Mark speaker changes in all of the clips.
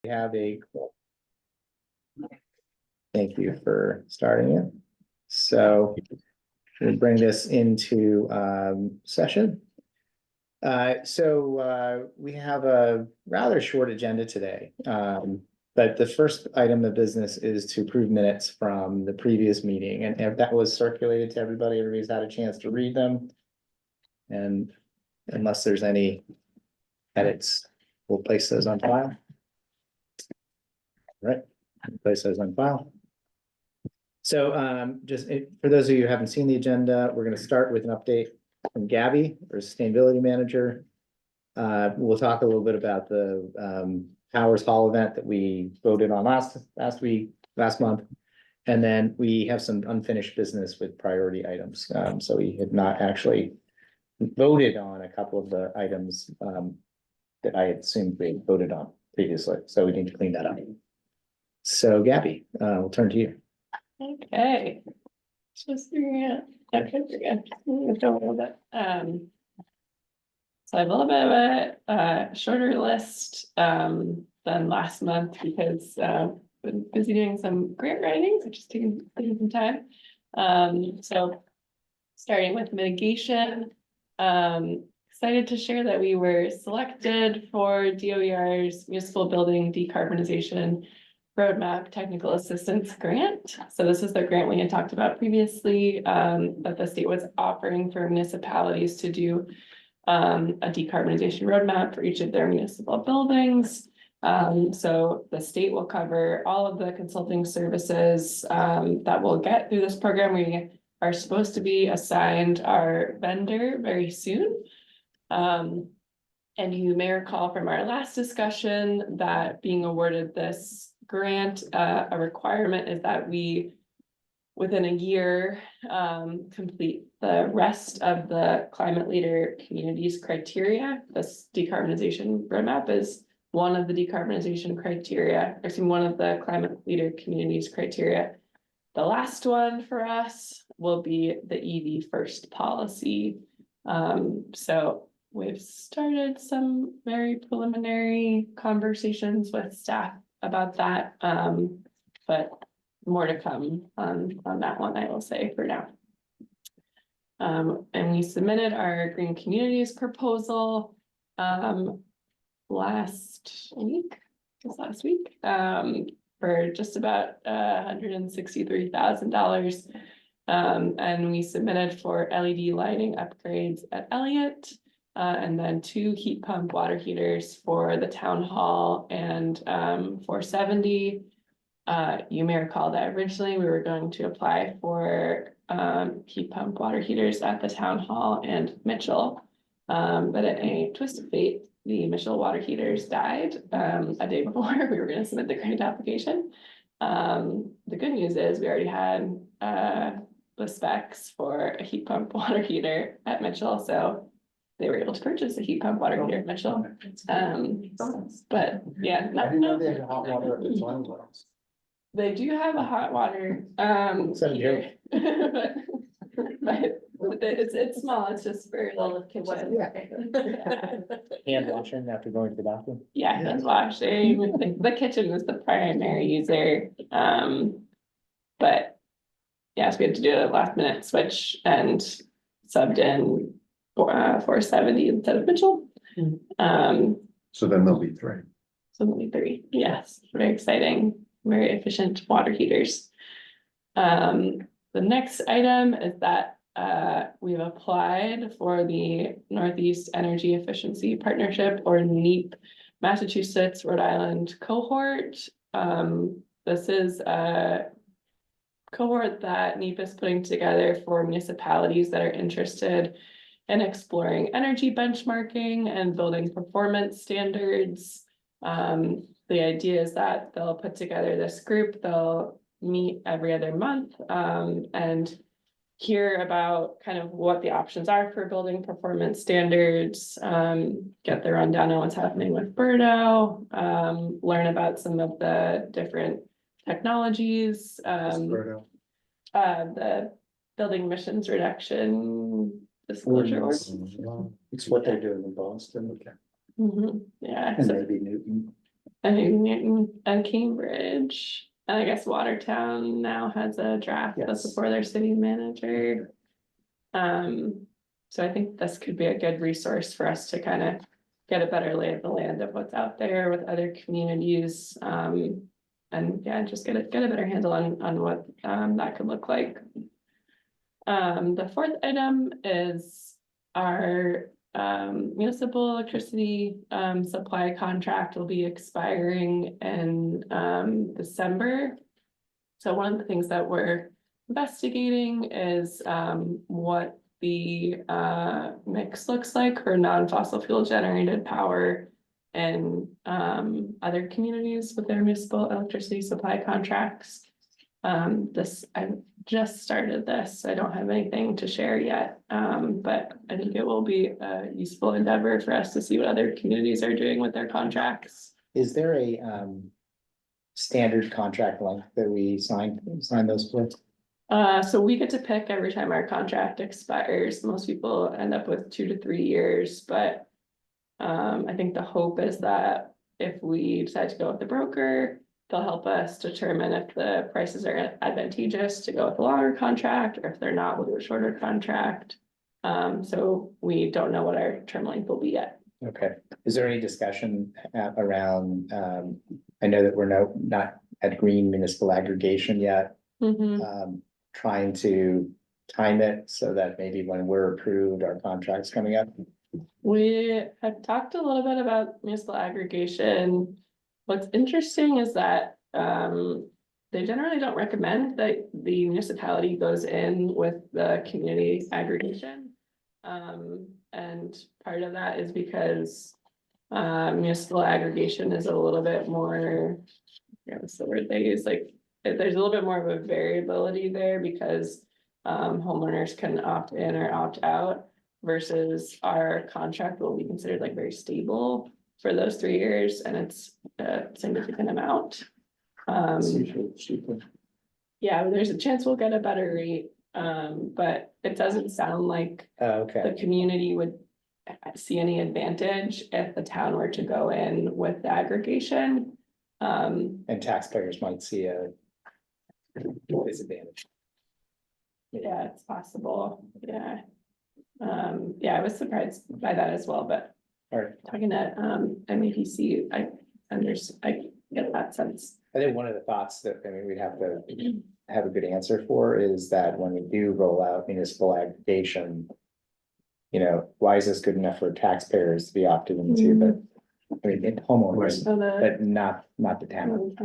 Speaker 1: We have a. Thank you for starting it. So we'll bring this into session. We have a rather short agenda today. But the first item of business is to approve minutes from the previous meeting, and if that was circulated to everybody, everybody's had a chance to read them. And unless there's any edits, we'll place those on file. Right, place those on file. So for those of you who haven't seen the agenda, we're going to start with an update from Gabby, our sustainability manager. We'll talk a little bit about the Powers Hall event that we voted on last month. And then we have some unfinished business with priority items. So we had not actually voted on a couple of the items that I had assumed we had voted on previously. So we need to clean that up. So Gabby, we'll turn to you.
Speaker 2: Okay. Just figuring out. Okay, we're good. Go a little bit. So I have a little bit of a shorter list than last month because been busy doing some grant writing, so just taking some time. So starting with mitigation, excited to share that we were selected for DOER's Municipal Building Decarbonization Roadmap Technical Assistance Grant. So this is the grant we had talked about previously that the state was offering for municipalities to do a decarbonization roadmap for each of their municipal buildings. So the state will cover all of the consulting services that we'll get through this program. We are supposed to be assigned our vendor very soon. And you may recall from our last discussion that being awarded this grant, a requirement is that we, within a year, complete the rest of the climate leader communities criteria. This decarbonization roadmap is one of the decarbonization criteria, or one of the climate leader communities criteria. The last one for us will be the EV first policy. So we've started some very preliminary conversations with staff about that, but more to come on that one, I will say for now. And we submitted our green communities proposal last week for just about $163,000. And we submitted for LED lighting upgrades at Elliott. And then 2 heat pump water heaters for the town hall and 470. You may recall that originally we were going to apply for heat pump water heaters at the town hall and Mitchell. But in a twist of fate, the Mitchell water heaters died a day before we were going to submit the grant application. The good news is we already had the specs for a heat pump water heater at Mitchell, so they were able to purchase a heat pump water heater at Mitchell. But yeah,
Speaker 3: I didn't know they had hot water at the time.
Speaker 2: they do have a hot water heater. but it's small, it's just for the kitchen.
Speaker 1: Hand washing after going to the bathroom.
Speaker 2: Yeah, hand washing. The kitchen was the primary user. But yes, we had to do a last minute switch and subbed in 470 instead of Mitchell.
Speaker 3: So then there'll be 3.
Speaker 2: So only 3. Yes, very exciting, very efficient water heaters. The next item is that we've applied for the Northeast Energy Efficiency Partnership, or NEEP, Massachusetts, Rhode Island cohort. This is a cohort that NEEP is putting together for municipalities that are interested in exploring energy benchmarking and building performance standards. The idea is that they'll put together this group, they'll meet every other month and hear about kind of what the options are for building performance standards, get the rundown on what's happening with BERDO, learn about some of the different technologies, the building emissions reduction disclosure.
Speaker 3: It's what they're doing in Boston. Okay.
Speaker 2: Yeah,
Speaker 3: And
Speaker 2: so
Speaker 3: maybe Newton.
Speaker 2: I think Newton and Cambridge, and I guess Watertown now has a draft that's
Speaker 3: Yes.
Speaker 2: before their city manager. So I think this could be a good resource for us to kind of get a better lay of the land of what's out there with other communities. And yeah, just get a better handle on what that could look like. The fourth item is our municipal electricity supply contract will be expiring in December. So one of the things that we're investigating is what the mix looks like for non-fossil fuel generated power and other communities with their municipal electricity supply contracts. I just started this, so I don't have anything to share yet. But I think it will be a useful endeavor for us to see what other communities are doing with their contracts.
Speaker 1: Is there a standard contract length that we sign those for?
Speaker 2: So we get to pick every time our contract expires. Most people end up with 2 to 3 years, but I think the hope is that if we decide to go with the broker, they'll help us determine if the prices are advantageous to go with a longer contract, or if they're not, we'll do a shorter contract. So we don't know what our term length will be yet.
Speaker 1: Okay, is there any discussion around, I know that we're not at green municipal aggregation yet. Trying to time it so that maybe when we're approved, our contract's coming up.
Speaker 2: We have talked a little bit about municipal aggregation. What's interesting is that they generally don't recommend that the municipality goes in with the community aggregation. And part of that is because municipal aggregation is a little bit more, what's the word they use, like, there's a little bit more of a variability there because homeowners can opt in or opt out, versus our contract will be considered like very stable for those 3 years, and it's a significant amount. Yeah, there's a chance we'll get a better rate, but it doesn't sound like
Speaker 1: Okay,
Speaker 2: the community would see any advantage if the town were to go in with the aggregation.
Speaker 1: and taxpayers might see a disadvantage.
Speaker 2: Yeah, it's possible, yeah. Yeah, I was surprised by that as well, but
Speaker 1: All right,
Speaker 2: talking to MEPC, I get that sense.
Speaker 1: I think one of the thoughts that, I mean, we'd have to have a good answer for is that when we do roll out municipal aggregation. You know, why is this good enough for taxpayers to be opted into, but, I mean, homeowners,
Speaker 2: So the,
Speaker 1: but not the town.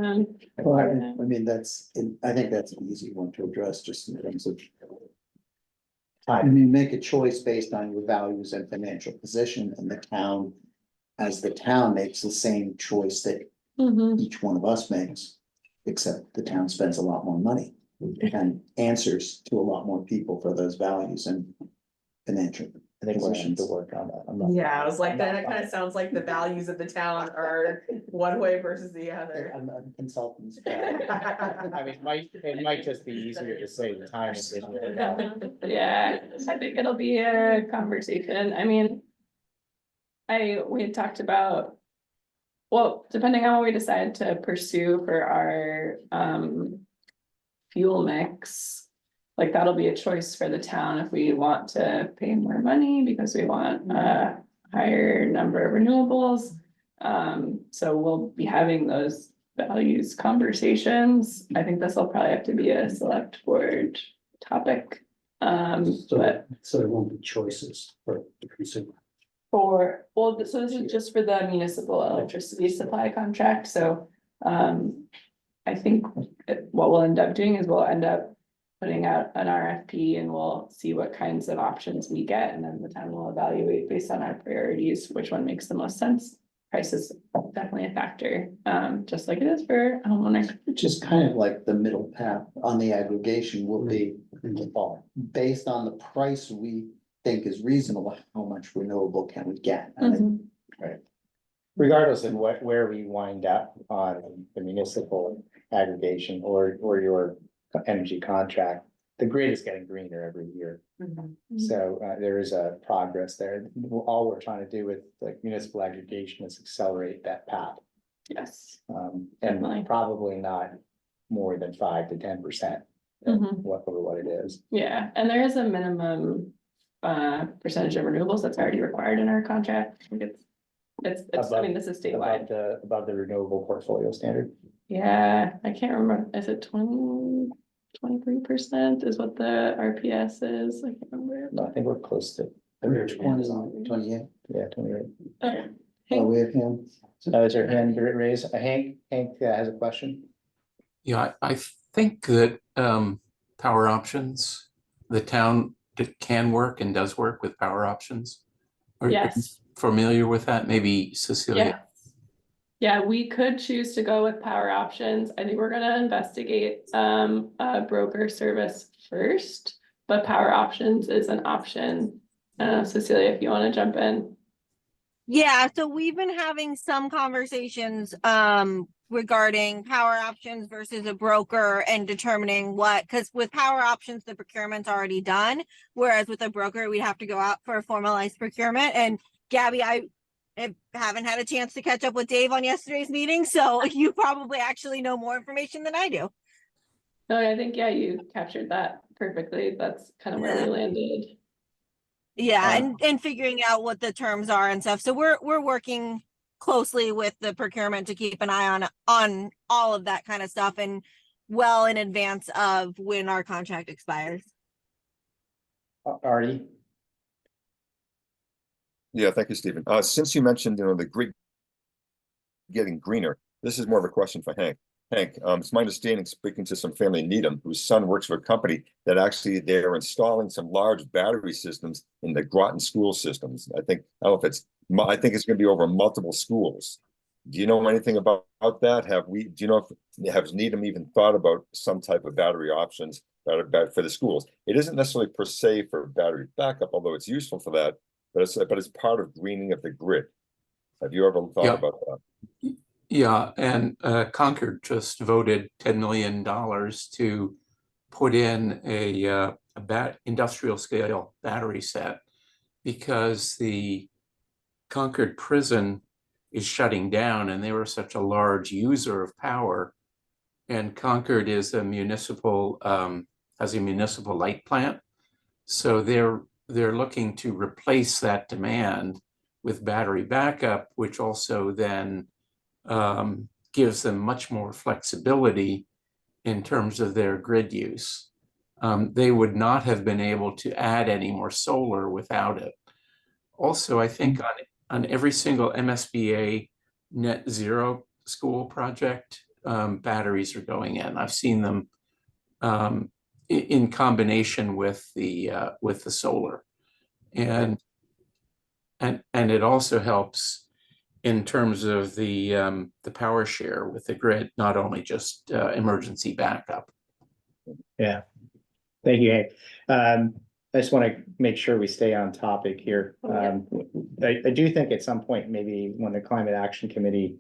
Speaker 4: Well, I mean, I think that's an easy one to address, just in terms of. I mean, make a choice based on your values and financial position, and the town, as the town makes the same choice that
Speaker 2: Mhm.
Speaker 4: each one of us makes. Except the town spends a lot more money and answers to a lot more people for those values and financial.
Speaker 1: I think we'll have to work on that. I'm not-
Speaker 5: Yeah, I was like,
Speaker 1: I'm not
Speaker 5: that kind of sounds like the values of the town are one way versus the other.
Speaker 4: I'm a consultant.
Speaker 1: I mean, it might just be easier to say the time.
Speaker 2: Yeah, I think it'll be a conversation. I mean. We had talked about. Well, depending on what we decide to pursue for our fuel mix. Like, that'll be a choice for the town if we want to pay more money because we want a higher number of renewables. So we'll be having those values conversations. I think this will probably have to be a select board topic. But
Speaker 6: So there won't be choices for the consumer.
Speaker 2: so this is just for the municipal electricity supply contract, so. I think what we'll end up doing is we'll end up putting out an RFP and we'll see what kinds of options we get, and then the town will evaluate based on our priorities, which one makes the most sense. Price is definitely a factor, just like it is for a homeowner.
Speaker 4: Which is kind of like the middle path on the aggregation will be based on the price we think is reasonable, how much renewable can we get? And
Speaker 2: Mhm.
Speaker 1: Regardless of where we wind up on the municipal aggregation or your energy contract, the grid is getting greener every year. So there is a progress there. All we're trying to do with like municipal aggregation is accelerate that path.
Speaker 2: Yes.
Speaker 1: And
Speaker 2: Definitely.
Speaker 1: probably not more than 5 to 10%.
Speaker 2: Mhm.
Speaker 1: What it is.
Speaker 2: Yeah, and there is a minimum percentage of renewables that's already required in our contract. I think it's, I mean, this is statewide.
Speaker 1: Above the renewable portfolio standard.
Speaker 2: Yeah, I can't remember, is it 23% is what the RPS is? I can't remember.
Speaker 1: No, I think we're close to,
Speaker 4: 28.
Speaker 1: yeah, 28.
Speaker 2: Okay.
Speaker 4: Oh, we have him.
Speaker 1: Is there a hand raised? Hank has a question.
Speaker 7: Yeah, I think that power options, the town can work and does work with power options. Are you
Speaker 2: Yes.
Speaker 7: familiar with that? Maybe Cecilia?
Speaker 2: Yeah. Yeah, we could choose to go with power options. I think we're gonna investigate a broker service first, but power options is an option. Cecilia, if you want to jump in.
Speaker 8: Yeah, so we've been having some conversations regarding power options versus a broker and determining what, because with power options, the procurement's already done. Whereas with a broker, we'd have to go out for a formalized procurement. And Gabby, I haven't had a chance to catch up with Dave on yesterday's meeting, so you probably actually know more information than I do.
Speaker 2: No, I think, yeah, you captured that perfectly. That's kind of where we landed.
Speaker 8: Yeah, and figuring out what the terms are and stuff. So we're working closely with the procurement to keep an eye on all of that kind of stuff and well in advance of when our contract expires.
Speaker 1: Artie?
Speaker 9: Yeah, thank you, Stephen. Since you mentioned, the grid getting greener, this is more of a question for Hank. Hank, it's my understanding, speaking to some family in Needham, whose son works for a company that actually they're installing some large battery systems in the Groton school systems. I think it's going to be over multiple schools. Do you know anything about that? Has Needham even thought about some type of battery options that are bad for the schools? It isn't necessarily per se for battery backup, although it's useful for that, but it's part of greening of the grid. Have you ever thought about that?
Speaker 7: Yeah, and Concord just voted $10 million to put in a industrial scale battery set because the Concord prison is shutting down and they were such a large user of power. And Concord is has a municipal light plant. So they're looking to replace that demand with battery backup, which also then gives them much more flexibility in terms of their grid use. They would not have been able to add any more solar without it. Also, I think on every single MSBA net zero school project, batteries are going in. I've seen them in combination with the solar, and it also helps in terms of the power share with the grid, not only just emergency backup.
Speaker 1: Yeah, thank you, Hank. I just want to make sure we stay on topic here. I do think at some point, maybe when the Climate Action Committee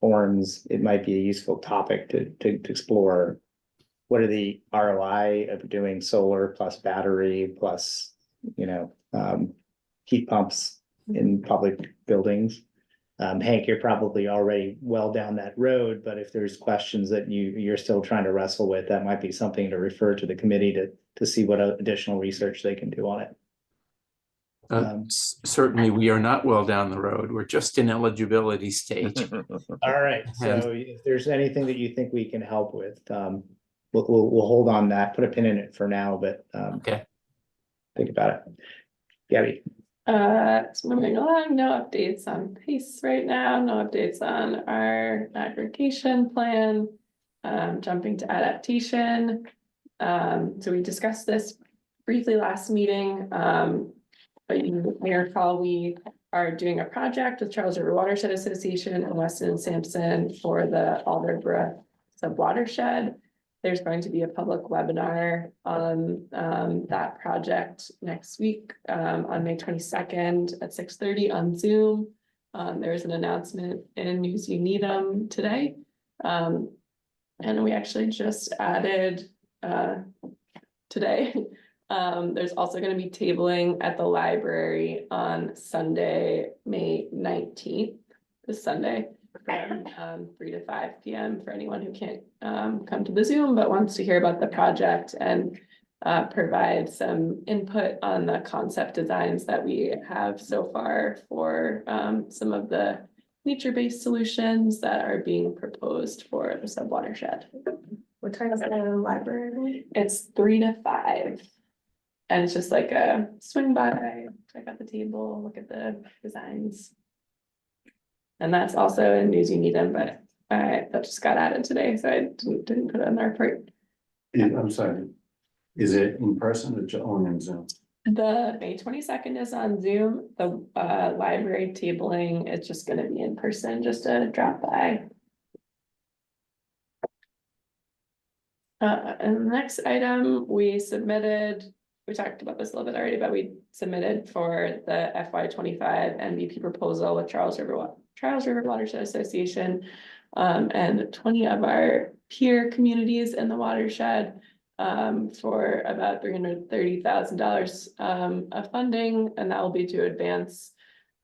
Speaker 1: forms, it might be a useful topic to explore. What are the ROI of doing solar plus battery plus, heat pumps in public buildings? Hank, you're probably already well down that road, but if there's questions that you're still trying to wrestle with, that might be something to refer to the committee to see what additional research they can do on it.
Speaker 7: Certainly, we are not well down the road. We're just in eligibility stage.
Speaker 1: All right. So if there's anything that you think we can help with, we'll hold on that, put a pin in it for now, but
Speaker 7: okay.
Speaker 1: Think about it. Gabby.
Speaker 2: So moving along, no updates on PACE right now, no updates on our aggregation plan. Jumping to adaptation. So we discussed this briefly last meeting, but you may recall we are doing a project with Charles River Watershed Association and Weston and Sampson for the Alderbrook sub-watershed. There's going to be a public webinar on that project next week on May 22nd at 6:30 on Zoom. There's an announcement in News You Needham today. And we actually just added today. There's also going to be tabling at the library on Sunday, May 19th, this Sunday. from 3 to 5 p.m. for anyone who can't come to the Zoom but wants to hear about the project and provide some input on the concept designs that we have so far for some of the nature-based solutions that are being proposed for the subwatershed.
Speaker 5: What time is it in the library?
Speaker 2: It's 3 to 5. And it's just like a swing by, check out the table, look at the designs. And that's also in News You Need Them, but that just got added today, so I didn't put it in our report.
Speaker 6: I'm sorry. Is it in person or only on Zoom?
Speaker 2: The May 22nd is on Zoom. The library tabling is just gonna be in person, just a drop by. And the next item, we talked about this a little bit already, but we submitted for the FY 25 MVP proposal with Charles River Watershed Association. And 20 of our peer communities in the watershed for about $330,000 of funding, and that will be to advance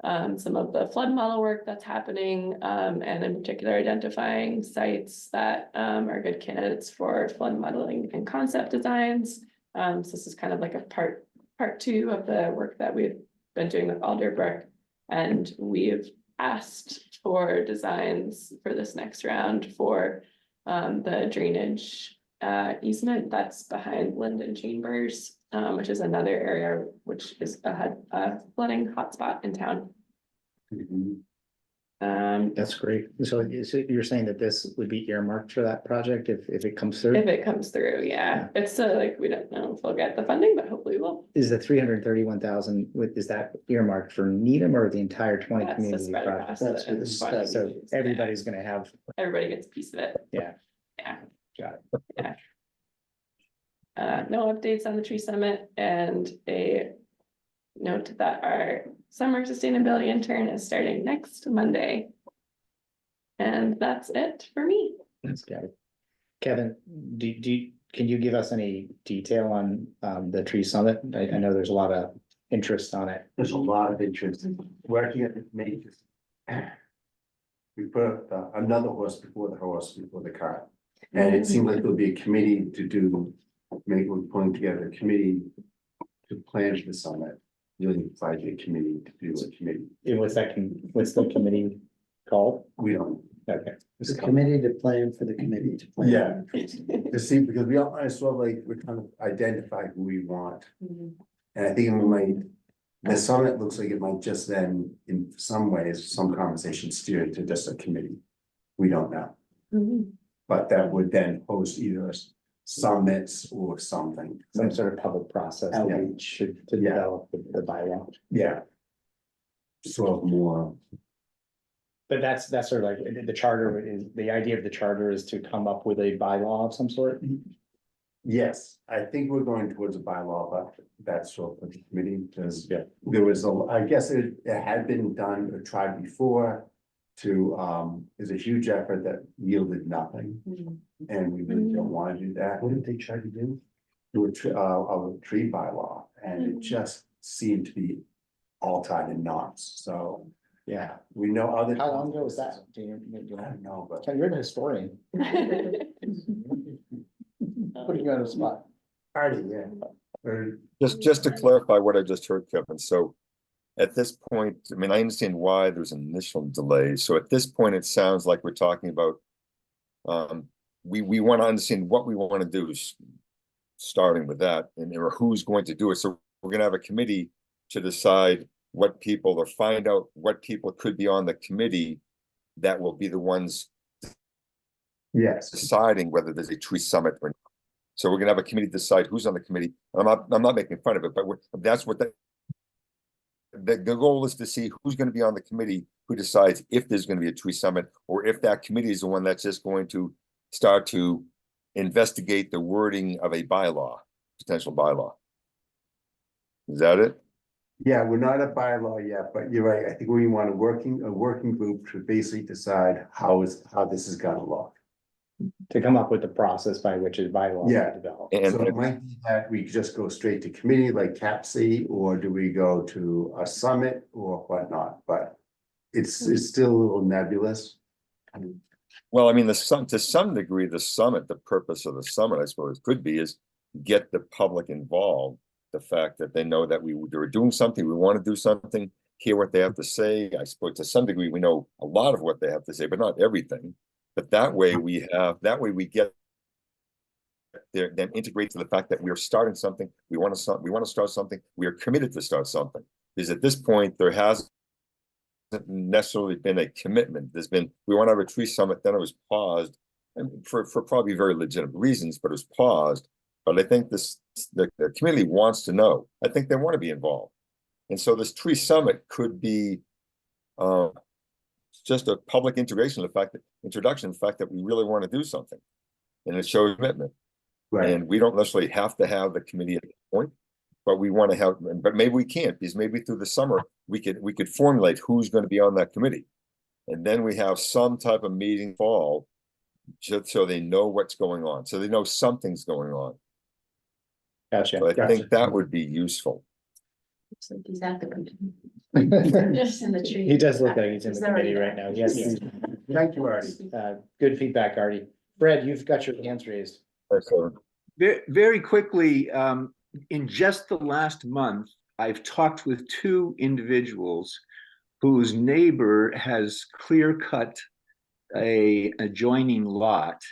Speaker 2: some of the flood model work that's happening, and in particular identifying sites that are good candidates for flood modeling and concept designs. So this is kind of like a part 2 of the work that we've been doing with Alderbrook, and we've asked for designs for this next round for the drainage easement that's behind Linden Chambers, which is another area which is a flooding hotspot in town.
Speaker 1: That's great. So you're saying that this would be earmarked for that project if it comes through?
Speaker 2: If it comes through, yeah, it's like, we don't know if we'll get the funding, but hopefully we'll.
Speaker 1: Is the 331,000, is that earmarked for Needham or the entire 20
Speaker 2: That's the
Speaker 1: community
Speaker 2: spread
Speaker 1: project?
Speaker 2: across the
Speaker 4: That's
Speaker 2: fund.
Speaker 4: the-
Speaker 1: So everybody's gonna have,
Speaker 2: Everybody gets a piece of it.
Speaker 1: yeah.
Speaker 2: Yeah.
Speaker 1: Got
Speaker 2: it. No updates on the tree summit, and a note that our summer sustainability intern is starting next Monday. And that's it for me.
Speaker 1: That's good. Kevin, can you give us any detail on the tree summit? I know there's a lot of interest on it.
Speaker 6: There's a lot of interest. Working at the majors. We put another horse before the cart. And it seemed like there'll be a committee to do, we're pulling together a committee to plan for the summit. Really, 5-year committee to do a committee.
Speaker 1: What's the committee called?
Speaker 6: We don't.
Speaker 1: Okay.
Speaker 4: The committee to plan for the committee to plan.
Speaker 6: Yeah. To see, because we all, I sort of like, we're trying to identify who we want. And I think the summit looks like it might just then, in some ways, some conversation steer to just a committee. We don't know, but that would then host either summits or something.
Speaker 1: Some sort of public process
Speaker 4: Outreach.
Speaker 1: to develop the bylaw.
Speaker 6: Yeah. Sort of more,
Speaker 1: But that's sort of like the charter is, the idea of the charter is to come up with a bylaw of some sort.
Speaker 6: yes, I think we're going towards a bylaw, but that's sort of the committee, because
Speaker 1: Yeah.
Speaker 6: there was I guess it had been done or tried before to, is a huge effort that yielded nothing. And we really don't want to do that.
Speaker 3: What did they try to do?
Speaker 6: Do a tree bylaw, and it just seemed to be all tied in knots, so.
Speaker 1: Yeah.
Speaker 6: We know other.
Speaker 1: How long ago was that? Do you
Speaker 6: I don't know, but.
Speaker 1: You're the historian. Putting you on the spot.
Speaker 6: Party, yeah. Or-
Speaker 9: Just to clarify what I just heard, Kevin, so at this point, I mean, I understand why there's an initial delay, so at this point, it sounds like we're talking about we want to understand what we want to do, starting with that, and or who's going to do it, so we're gonna have a committee to decide what people, or find out what people could be on the committee that will be the ones
Speaker 6: Yes,
Speaker 9: deciding whether there's a tree summit or not. So we're gonna have a committee decide who's on the committee. I'm not making fun of it, but that's what the goal is, to see who's gonna be on the committee, who decides if there's gonna be a tree summit, or if that committee is the one that's just going to start to investigate the wording of a bylaw, potential bylaw. Is that it?
Speaker 6: yeah, we're not a bylaw yet, but you're right, I think we want a working group to basically decide how this is gonna look.
Speaker 1: To come up with the process by which a bylaw is
Speaker 6: Yeah.
Speaker 1: developed.
Speaker 9: And
Speaker 6: So it might be that we just go straight to committee like CAPC, or do we go to a summit or whatnot, but it's still a little nebulous.
Speaker 9: Well, I mean, to some degree, the summit, the purpose of the summit, I suppose, could be is get the public involved. The fact that they know that they're doing something, we want to do something, hear what they have to say. I suppose to some degree, we know a lot of what they have to say, but not everything. But that way we get there, then integrate to the fact that we are starting something. We want to start something. We are committed to start something. Because at this point, there hasn't necessarily been a commitment. We want to have a tree summit, then it was paused, and for probably very legitimate reasons, but it was paused. But I think the community wants to know. I think they want to be involved. And so this tree summit could be just a public introduction of the fact that we really want to do something. And it shows commitment.
Speaker 6: Right.
Speaker 9: And we don't necessarily have to have the committee at the point, but we want to have, but maybe we can't, because maybe through the summer, we could formulate who's going to be on that committee. And then we have some type of meeting fall, just so they know what's going on, so they know something's going on.
Speaker 1: Gotcha.
Speaker 9: So I think that would be useful.
Speaker 10: Looks like he's at the committee. Just in the tree.
Speaker 1: He does look like he's in the
Speaker 10: He's already
Speaker 1: committee right now. Yes.
Speaker 6: Thank you, Artie.
Speaker 1: Good feedback, Artie. Fred, you've got your hands raised.
Speaker 9: So,
Speaker 11: Very quickly, in just the last month, I've talked with two individuals whose neighbor has clear cut a adjoining lot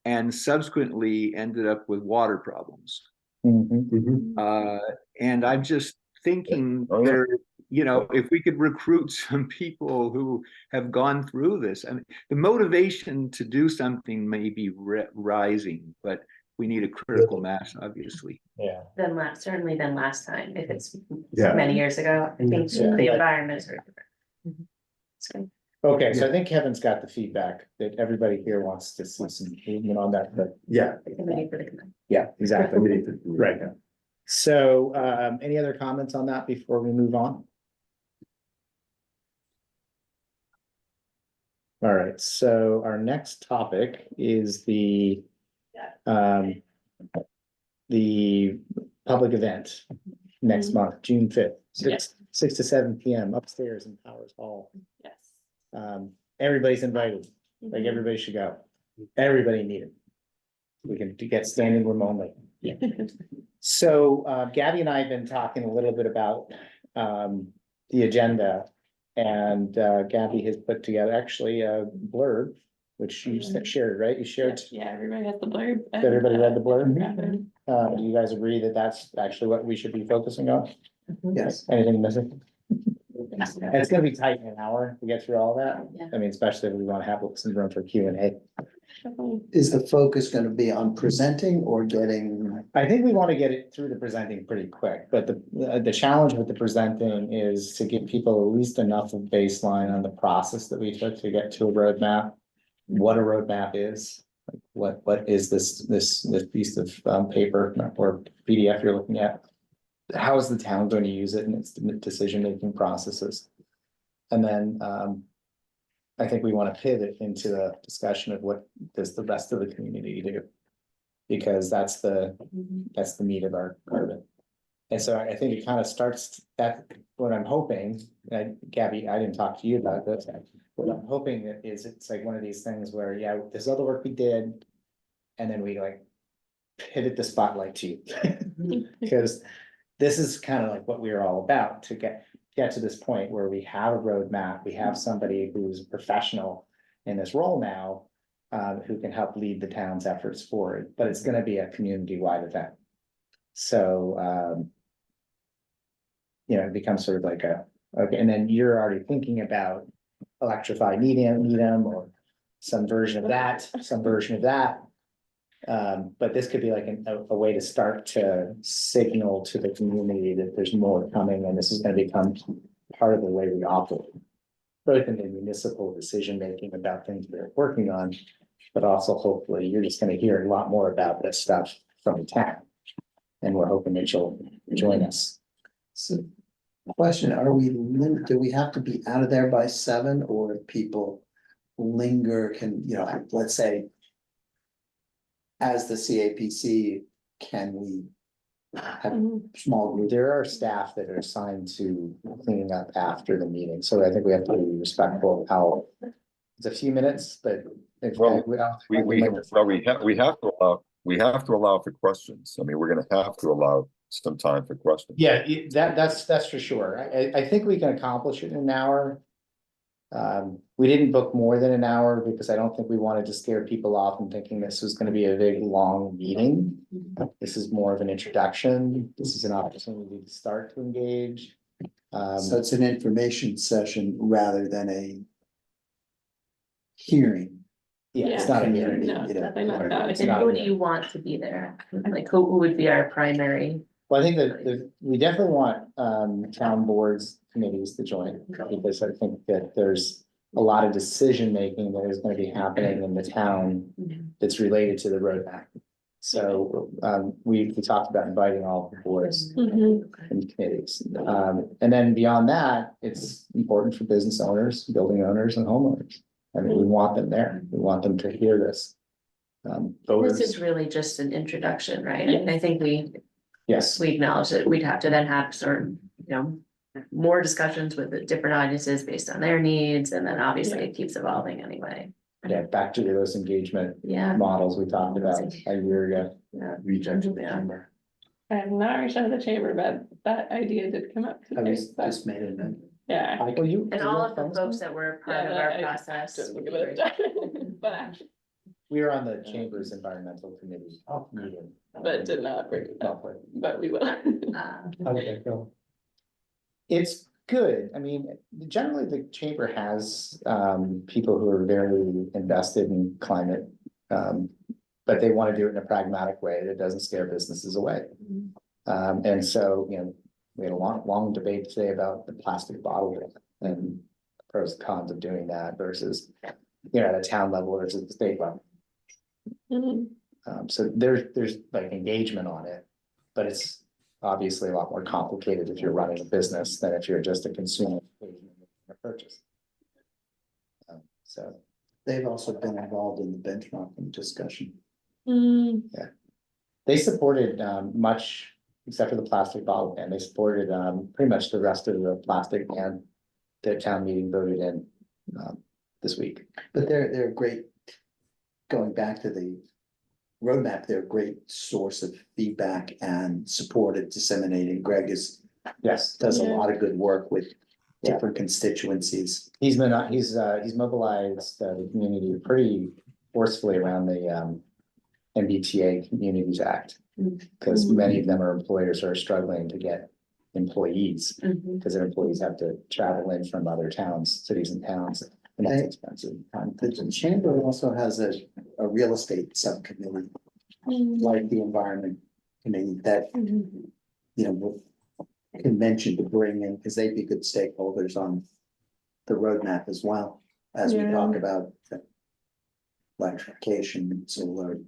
Speaker 11: and subsequently ended up with water problems. And I'm just thinking
Speaker 9: Oh, yeah.
Speaker 11: there, if we could recruit some people who have gone through this, I mean, the motivation to do something may be rising, but we need a critical mass, obviously.
Speaker 1: Yeah.
Speaker 10: Certainly than last time, if it's
Speaker 6: Yeah.
Speaker 10: many years ago, I think
Speaker 1: Yeah.
Speaker 10: the environment is very different. It's good.
Speaker 1: Okay, so I think Kevin's got the feedback that everybody here wants to see some movement on that, but
Speaker 6: Yeah.
Speaker 10: The committee for the committee.
Speaker 1: yeah, exactly. Right. So, any other comments on that before we move on? All right, so our next topic is the public event next month, June 5th, 6 to 7 PM upstairs in Powers Hall.
Speaker 2: Yes.
Speaker 1: Everybody's invited, like everybody should go. Everybody needed. We can get standing room only. So Gabby and I have been talking a little bit about the agenda. And Gabby has put together actually a blurb, which you shared, right? You shared.
Speaker 2: Yeah, everybody has the blurb.
Speaker 1: Everybody read the blurb?
Speaker 2: blurb?
Speaker 1: Do you guys agree that that's actually what we should be focusing on?
Speaker 4: Yes.
Speaker 1: Anything missing? And it's gonna be tight in an hour to get through all that.
Speaker 10: Yeah.
Speaker 1: I mean, especially if we want to have some room for Q&A.
Speaker 4: Is the focus gonna be on presenting or getting?
Speaker 1: I think we want to get it through the presenting pretty quick, but the challenge with the presenting is to give people at least enough of baseline on the process that we took to get to a roadmap. What a roadmap is, like what is this piece of paper or PDF you're looking at? How is the town going to use it in its decision-making processes? And then I think we want to pivot into a discussion of what does the rest of the community do? Because that's the meat of our part of it. And so I think it kind of starts at what I'm hoping, Gabby, I didn't talk to you about this. What I'm hoping is it's like one of these things where, yeah, this other work we did. And then we like pivot the spotlight to you. Because this is kind of like what we're all about, to get to this point where we have a roadmap, we have somebody who's a professional in this role now. Who can help lead the town's efforts forward, but it's gonna be a community-wide event. So, it becomes sort of like okay, and then you're already thinking about electrified medium, or some version of that, but this could be like a way to start to signal to the community that there's more coming, and this is gonna become part of the way we operate. Both in the municipal decision-making about things we're working on, but also hopefully you're just gonna hear a lot more about this stuff from the town. And we're hoping that you'll join us.
Speaker 4: So, question, do we have to be out of there by 7, or if people linger, let's say. As the CAPC, can we have small group?
Speaker 1: There are staff that are assigned to cleaning up after the meeting, so I think we have to be respectful of how It's a few minutes, but. if-
Speaker 9: Well,
Speaker 1: without-
Speaker 9: we have to allow for questions. I mean, we're gonna have to allow some time for questions.
Speaker 1: Yeah, that's for sure. I think we can accomplish it in an hour. We didn't book more than an hour because I don't think we wanted to scare people off and thinking this was gonna be a big, long meeting. This is more of an introduction. This is an opportunity to start to engage.
Speaker 4: So it's an information session rather than a hearing.
Speaker 1: Yeah, it's not a
Speaker 2: Yeah.
Speaker 1: hearing.
Speaker 2: No,
Speaker 4: you know,
Speaker 2: definitely not that.
Speaker 1: It's
Speaker 10: And
Speaker 1: not
Speaker 10: who
Speaker 1: a
Speaker 10: do you want to be there? Like, who would be our primary?
Speaker 1: Well, I think that we definitely want town boards, committees to join, because I think that there's a lot of decision making that is gonna be happening in the town that's related to the roadmap. So we talked about inviting all the boards
Speaker 2: Mhm.
Speaker 1: and committees. And then beyond that, it's important for business owners, building owners and homeowners. I mean, we want them there. We want them to hear this.
Speaker 10: This
Speaker 1: Voters,
Speaker 10: is really just an introduction, right?
Speaker 2: Yeah.
Speaker 10: I think
Speaker 1: yes,
Speaker 10: we acknowledge that we'd have to then have sort of, more discussions with the different audiences based on their needs, and then obviously it keeps evolving anyway.
Speaker 1: yeah, back to those engagement
Speaker 10: Yeah.
Speaker 1: models we talked about a year ago.
Speaker 6: Reach out to the
Speaker 10: Yeah.
Speaker 6: chamber.
Speaker 2: I have not reached out to the chamber, but that idea did come up
Speaker 4: I
Speaker 2: today.
Speaker 4: was
Speaker 2: but-
Speaker 4: just made it.
Speaker 2: Yeah.
Speaker 1: Michael, you.
Speaker 10: And all of the folks that were part of
Speaker 2: Yeah,
Speaker 10: our
Speaker 2: I
Speaker 10: process.
Speaker 2: just
Speaker 10: would
Speaker 2: look
Speaker 10: be
Speaker 2: at
Speaker 10: great.
Speaker 2: it. But actually,
Speaker 1: We were on the Chamber's Environmental Committee
Speaker 4: Oh,
Speaker 1: meeting.
Speaker 2: but did not bring it up,
Speaker 1: Well,
Speaker 2: but we will.
Speaker 10: Uh,
Speaker 1: it's good. I mean, generally the chamber has people who are very invested in climate. But they want to do it in a pragmatic way that doesn't scare businesses away. And so, we had a long debate today about the plastic bottle and pros and cons of doing that versus, at a town level versus the state level.
Speaker 2: Mhm.
Speaker 1: So there's like engagement on it, but it's obviously a lot more complicated if you're running a business than if you're just a consumer. A purchase. So,
Speaker 4: They've also been involved in the benchmarking discussion.
Speaker 2: Mm,
Speaker 1: they supported much, except for the plastic bottle ban, they supported pretty much the rest of the plastic ban. The town meeting voted in this week.
Speaker 4: But they're great, going back to the roadmap, they're a great source of feedback and support and disseminating. Greg
Speaker 1: Yes,
Speaker 4: does a
Speaker 2: Yeah.
Speaker 4: lot of good work with
Speaker 1: Yeah.
Speaker 4: different constituencies.
Speaker 1: he's mobilized the community pretty forcefully around the MBTA Communities Act. Because many of them are employers who are struggling to get employees,
Speaker 10: mhm.
Speaker 1: because their employees have to travel in from other towns, cities and towns, and that's
Speaker 4: Okay.
Speaker 1: expensive.
Speaker 4: The chamber also has a real estate subcommittee, like the environment committee, that,
Speaker 2: mhm.
Speaker 4: will convention to bring in, because they'd be good stakeholders on the roadmap as well, as we
Speaker 2: Yeah.
Speaker 4: talk about electrification, solar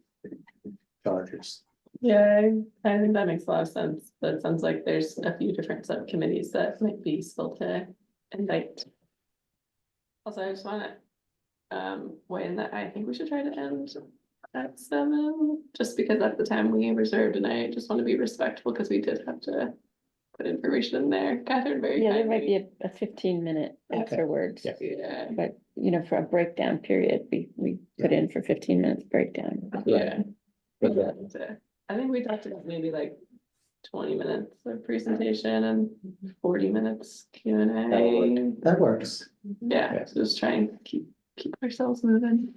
Speaker 4: chargers.
Speaker 2: Yeah, I think that makes a lot of sense, but it sounds like there's a few different subcommittees that might be useful to invite. Also, I just wanna weigh in that I think we should try to end at 7, just because that's the time we reserved, and I just wanna be respectful, because we did have to put information in there. Catherine, very
Speaker 12: Yeah, there might
Speaker 2: kindly.
Speaker 12: be a 15-minute
Speaker 1: Okay.
Speaker 12: afterwards,
Speaker 1: Yeah.
Speaker 2: Yeah,
Speaker 12: but for a breakdown period, we put in for 15 minutes breakdown.
Speaker 2: yeah.
Speaker 1: But
Speaker 2: And, I think we talked about maybe like 20 minutes of presentation and 40 minutes Q and A.
Speaker 4: That works.
Speaker 2: Yeah, so just try and keep ourselves moving.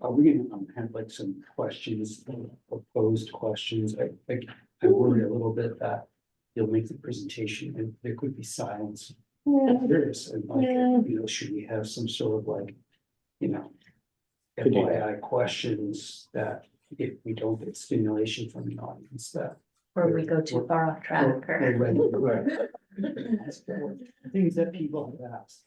Speaker 13: Are we gonna have like some questions, proposed questions? I worry a little bit that you'll make the presentation and there could be silence.
Speaker 2: Yeah.
Speaker 13: There is, and like,
Speaker 2: Yeah.
Speaker 13: should we have some sort of like,
Speaker 1: Could do that.
Speaker 13: FYI questions that if we don't get stimulation from the audience that.
Speaker 10: Or we go too far off track or.
Speaker 13: Right. The things that people have asked,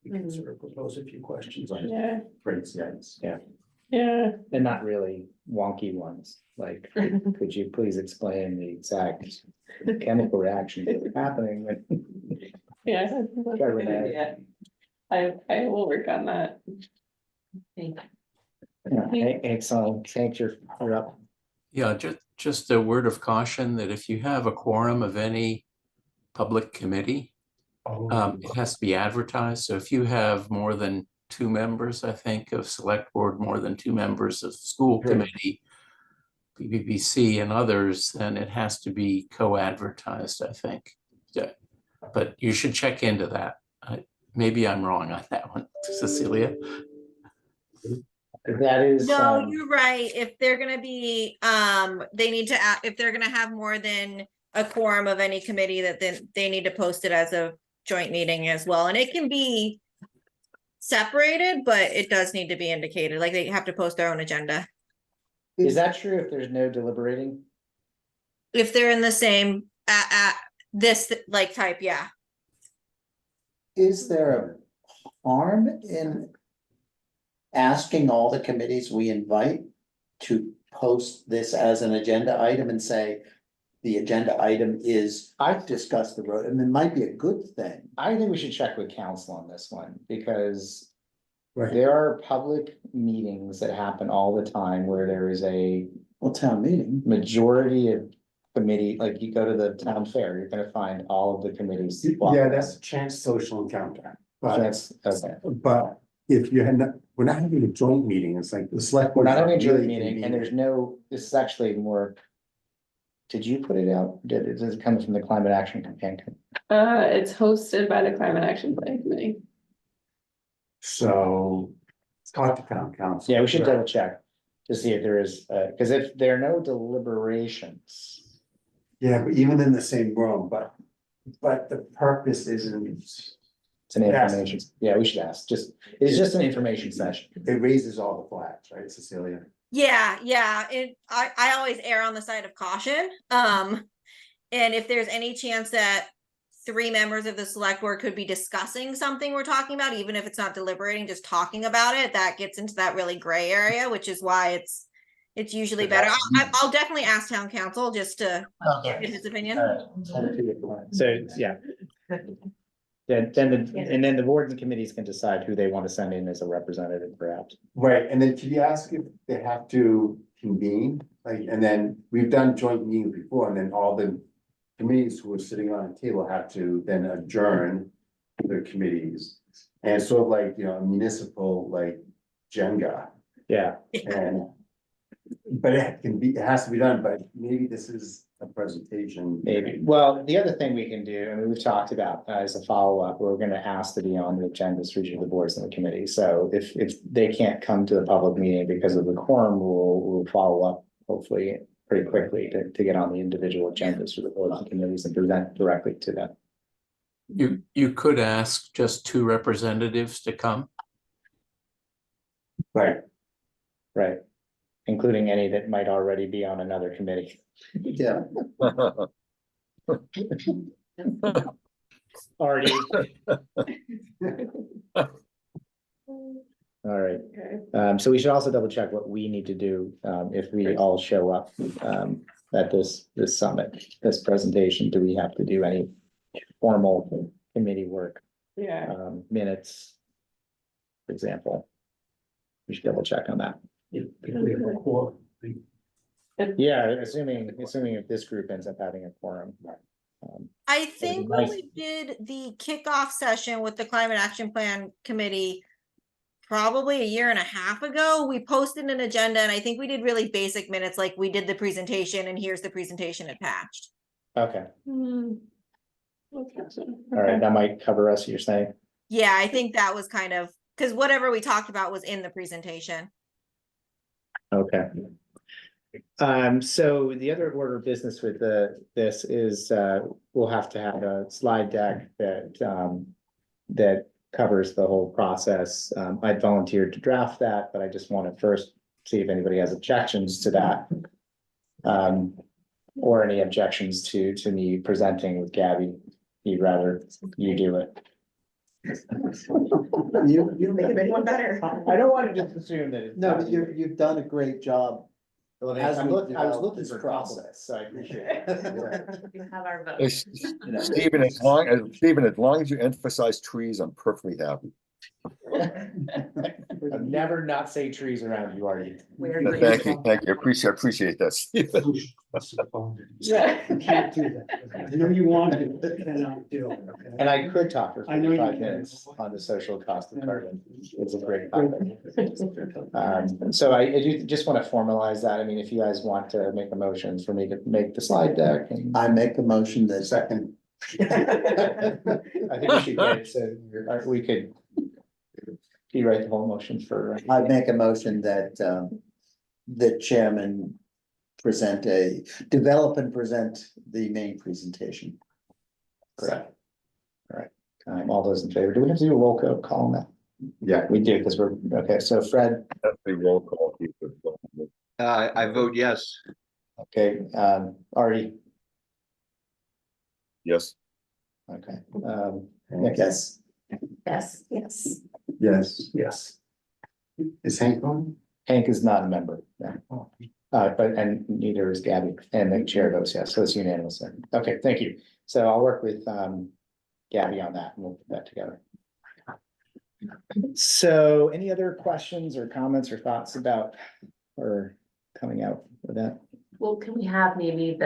Speaker 13: we can sort of propose a few questions.
Speaker 2: Yeah,
Speaker 6: Great, yes.
Speaker 2: yeah.
Speaker 1: and not really wonky ones, like, could you please explain the exact chemical reactions that are happening?
Speaker 2: Yeah. I think that's a
Speaker 1: Try
Speaker 2: good
Speaker 1: Renee.
Speaker 2: idea. I will work on that.
Speaker 1: Excellent, thanks, you're up.
Speaker 7: Yeah, just a word of caution that if you have a quorum of any public committee, it has to be advertised. So if you have more than 2 members, I think, of select board, more than 2 members of school committee, PBBC and others, then it has to be co-advertised, I think. Yeah. But you should check into that. Maybe I'm wrong on that one, Cecilia.
Speaker 1: That is.
Speaker 8: No, you're right. If they're gonna be, they need to, if they're gonna have more than a quorum of any committee, that then they need to post it as a joint meeting as well. And it can be separated, but it does need to be indicated, like they have to post their own agenda.
Speaker 1: Is that true if there's no deliberating?
Speaker 8: If they're in the same, at this like type, yeah.
Speaker 4: Is there a harm in asking all the committees we invite to post this as an agenda item and say, the agenda item is, I've discussed the road, and it might be a good thing.
Speaker 1: I think we should check with council on this one, because
Speaker 6: Right.
Speaker 1: there are public meetings that happen all the time where there is a
Speaker 4: Well, town meeting,
Speaker 1: majority of committee, like you go to the town fair, you're gonna find all of the committees.
Speaker 6: Yeah, that's a chance social encounter, but,
Speaker 1: That's, okay.
Speaker 6: but if you had not, we're not having a joint meeting, it's like the select.
Speaker 1: We're not having a joint
Speaker 6: really
Speaker 1: meeting, and
Speaker 6: convened.
Speaker 1: there's no, this is actually more. Did you put it out? Does it come from the Climate Action Campaign?
Speaker 2: It's hosted by the Climate Action Plan Committee.
Speaker 6: So, talk to town council.
Speaker 1: Yeah, we should double check to see if there is, because if there are no deliberations.
Speaker 6: Yeah, but even in the same room, but the purpose isn't,
Speaker 1: It's an information, yeah, we should ask, it's just an information session.
Speaker 6: it raises all the flags, right, Cecilia?
Speaker 8: Yeah, I always err on the side of caution. And if there's any chance that 3 members of the select board could be discussing something we're talking about, even if it's not deliberating, just talking about it, that gets into that really gray area, which is why it's usually better. I'll definitely ask town council just to get his opinion.
Speaker 1: So, yeah. Then the boards and committees can decide who they want to send in as a representative, perhaps.
Speaker 6: Right, and then can you ask if they have to convene, like, and then we've done joint meetings before, and then all the committees who are sitting on the table have to then adjourn their committees. And it's sort of like, municipal, like, Jenga,
Speaker 1: Yeah,
Speaker 6: and but it has to be done, but maybe this is a presentation.
Speaker 1: maybe. Well, the other thing we can do, I mean, we've talked about as a follow-up, we're gonna ask to be on the agendas for each of the boards and the committees. So if they can't come to the public meeting because of the quorum rule, we'll follow up hopefully pretty quickly to get on the individual agendas for the boards and committees and present directly to them.
Speaker 7: You could ask just 2 representatives to come.
Speaker 6: Right,
Speaker 1: Right. Including any that might already be on another committee.
Speaker 4: yeah.
Speaker 1: Already. All right,
Speaker 2: Okay.
Speaker 1: so we should also double check what we need to do, if we all show up, at this summit, this presentation. Do we have to do any formal committee work,
Speaker 2: Yeah,
Speaker 1: minutes? For example. We should double check on that.
Speaker 13: If we have a quorum,
Speaker 1: Yeah, assuming if this group ends up having a quorum.
Speaker 8: I think when
Speaker 1: nice.
Speaker 8: we did the kickoff session with the Climate Action Plan Committee, probably 1.5 years ago, we posted an agenda, and I think we did really basic minutes, like we did the presentation and here's the presentation attached.
Speaker 1: Okay,
Speaker 2: Hmm. Okay.
Speaker 1: all right, that might cover us, you're saying?
Speaker 8: Yeah, I think that was kind of, because whatever we talked about was in the presentation.
Speaker 1: Okay. So the other order of business with this is, we'll have to have a slide deck that covers the whole process. I volunteered to draft that, but I just want to first see if anybody has objections to that. Or any objections to me presenting with Gabby. You'd rather you do it.
Speaker 5: You make it one better.
Speaker 1: I don't want to just assume that it's.
Speaker 4: No, but you've done a great job.
Speaker 1: Well,
Speaker 4: as
Speaker 1: I
Speaker 4: we
Speaker 1: was
Speaker 4: develop
Speaker 1: looking
Speaker 4: this
Speaker 1: for
Speaker 4: process.
Speaker 1: process, so I appreciate it.
Speaker 10: You have our vote.
Speaker 9: Hey, Stephen, as long as you emphasize trees, I'm perfectly happy.
Speaker 1: I've never not say trees around you, Artie.
Speaker 5: Where
Speaker 9: No,
Speaker 5: green
Speaker 9: Thank you,
Speaker 5: from.
Speaker 9: thank you. I appreciate that, Stephen.
Speaker 2: Yeah.
Speaker 13: You can't do that. I know you want to, but cannot do it. okay?
Speaker 1: And I could talk for
Speaker 13: I know you
Speaker 1: 45
Speaker 13: can.
Speaker 1: minutes on the social cost of carbon. It's a great topic. So I do just want to formalize that. I mean, if you guys want to make a motion for me to make the slide deck and.
Speaker 4: I make a motion that
Speaker 6: Second,
Speaker 1: I think we should get, so we could. You write the whole motion for.
Speaker 4: I make a motion that the chairman develop and present the main presentation.
Speaker 1: Correct. All right, all those in favor, do we have to do a roll call on that?
Speaker 6: yeah,
Speaker 1: We do, because we're, okay, so Fred,
Speaker 9: That's the roll call.
Speaker 11: I vote yes.
Speaker 1: okay, Artie,
Speaker 9: Yes.
Speaker 1: okay, Nick,
Speaker 4: Yes.
Speaker 10: Yes, yes.
Speaker 6: yes.
Speaker 13: Yes.
Speaker 6: Is Hank on?
Speaker 1: Hank is not a member, no. And neither is Gabby, and the chair votes yes, so it's unanimous there. Okay, thank you. So I'll work with Gabby on that, and we'll put that together. So any other questions or comments or thoughts about or coming out with that?
Speaker 10: Well, can we have maybe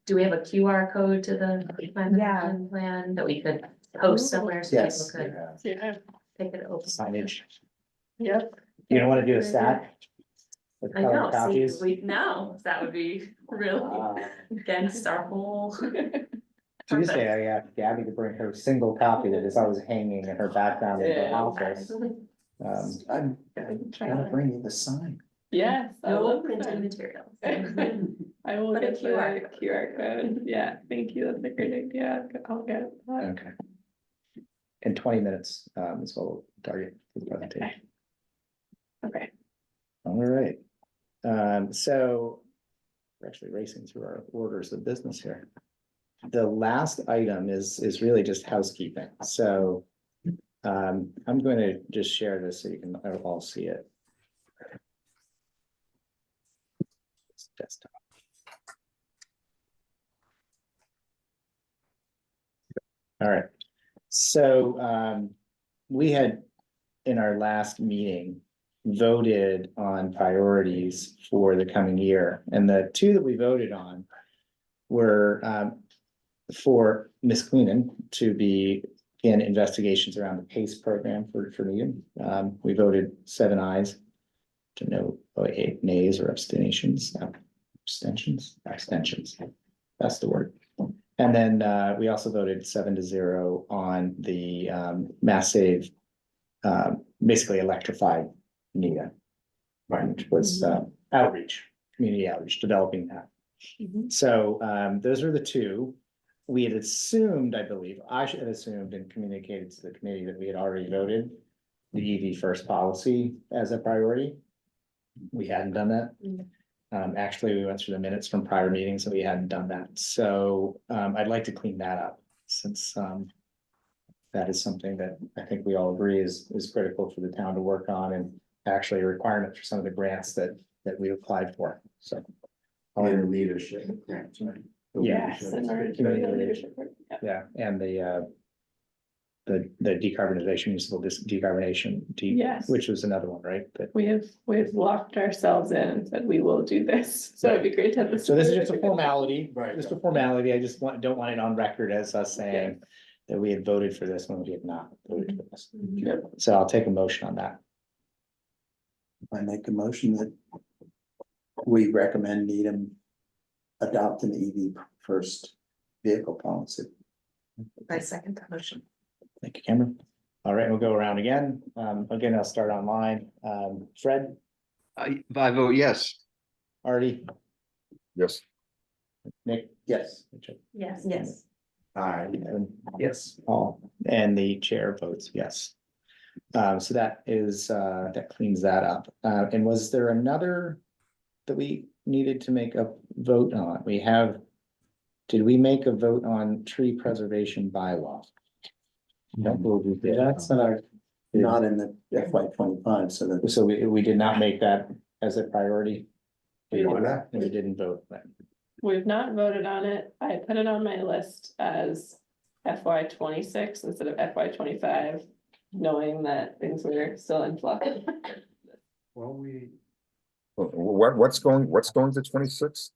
Speaker 10: do we have a QR code to the climate action plan that we could post somewhere so
Speaker 4: Yes.
Speaker 10: people could
Speaker 2: Yeah,
Speaker 10: pick it open?
Speaker 1: Signage.
Speaker 2: yep.
Speaker 1: You don't want to do a stat? With
Speaker 10: I
Speaker 1: colored
Speaker 10: know, see,
Speaker 1: copies?
Speaker 10: that would be really against our whole.
Speaker 1: Tuesday, I asked Gabby to bring her single copy that is always hanging in her background in the
Speaker 2: Yeah.
Speaker 1: office.
Speaker 4: I'm gonna bring you the sign.
Speaker 2: Yes, I
Speaker 10: No
Speaker 2: love
Speaker 10: printed
Speaker 2: that.
Speaker 10: materials.
Speaker 2: I will
Speaker 10: But a
Speaker 2: get the
Speaker 10: QR code.
Speaker 2: QR code. Yeah, thank you. That's a great idea. I'll get that.
Speaker 1: Okay. In 20 minutes, is what we'll target for the presentation.
Speaker 2: Okay.
Speaker 1: All right. So we're actually racing through our orders of business here. The last item is really just housekeeping. So I'm going to just share this so you can all see it. It's desktop. All right. So we had in our last meeting voted on priorities for the coming year, and the two that we voted on were for Ms. Queenan to be in investigations around the PACE program for Needham. We voted 7 ayes to no 8 nays or abstentions. Abstentions. That's the word. And then we also voted 7-0 on the Mass Save, basically electrified NEDA, right, which was outreach, community outreach, developing that. So those are the two. We had assumed, I believe, I should have assumed and communicated to the committee that we had already voted the EV first policy as a priority. We hadn't done that. Actually, we went through the minutes from prior meetings and we hadn't done that. So I'd like to clean that up since that is something that I think we all agree is critical for the town to work on and actually a requirement for some of the grants that we applied for. So.
Speaker 6: In leadership.
Speaker 2: Yes, in order to be a leadership.
Speaker 1: Yeah, and the decarbonization, municipal decarbonization,
Speaker 2: Yes.
Speaker 1: which was another one, right? But
Speaker 2: We've locked ourselves in and said we will do this. So it'd be great to have this.
Speaker 1: so this is just a formality,
Speaker 6: Right.
Speaker 1: just a formality. I just don't want it on record as us saying that we had voted for this when we had not voted for this. So I'll take a motion on that.
Speaker 4: I make a motion that we recommend Needham adopt an EV first vehicle policy.
Speaker 5: I second the motion.
Speaker 1: Thank you, Cameron. All right, we'll go around again. Again, I'll start online. Fred,
Speaker 11: I vote yes.
Speaker 1: Artie,
Speaker 9: Yes.
Speaker 1: Nick,
Speaker 4: Yes.
Speaker 1: Richard,
Speaker 10: Yes.
Speaker 5: Yes.
Speaker 1: and
Speaker 13: Yes.
Speaker 1: Paul, and the chair votes yes. So that is, that cleans that up. And was there another that we needed to make a vote on? Did we make a vote on tree preservation bylaw? Don't believe we did.
Speaker 4: That's not in the FY 25, so that.
Speaker 1: So we did not make that as a priority.
Speaker 2: We did
Speaker 6: not.
Speaker 1: We didn't vote then.
Speaker 2: We've not voted on it. I put it on my list as FY 26 instead of FY 25. knowing that things were still in flux.
Speaker 6: Well, we,
Speaker 9: What's going to 26?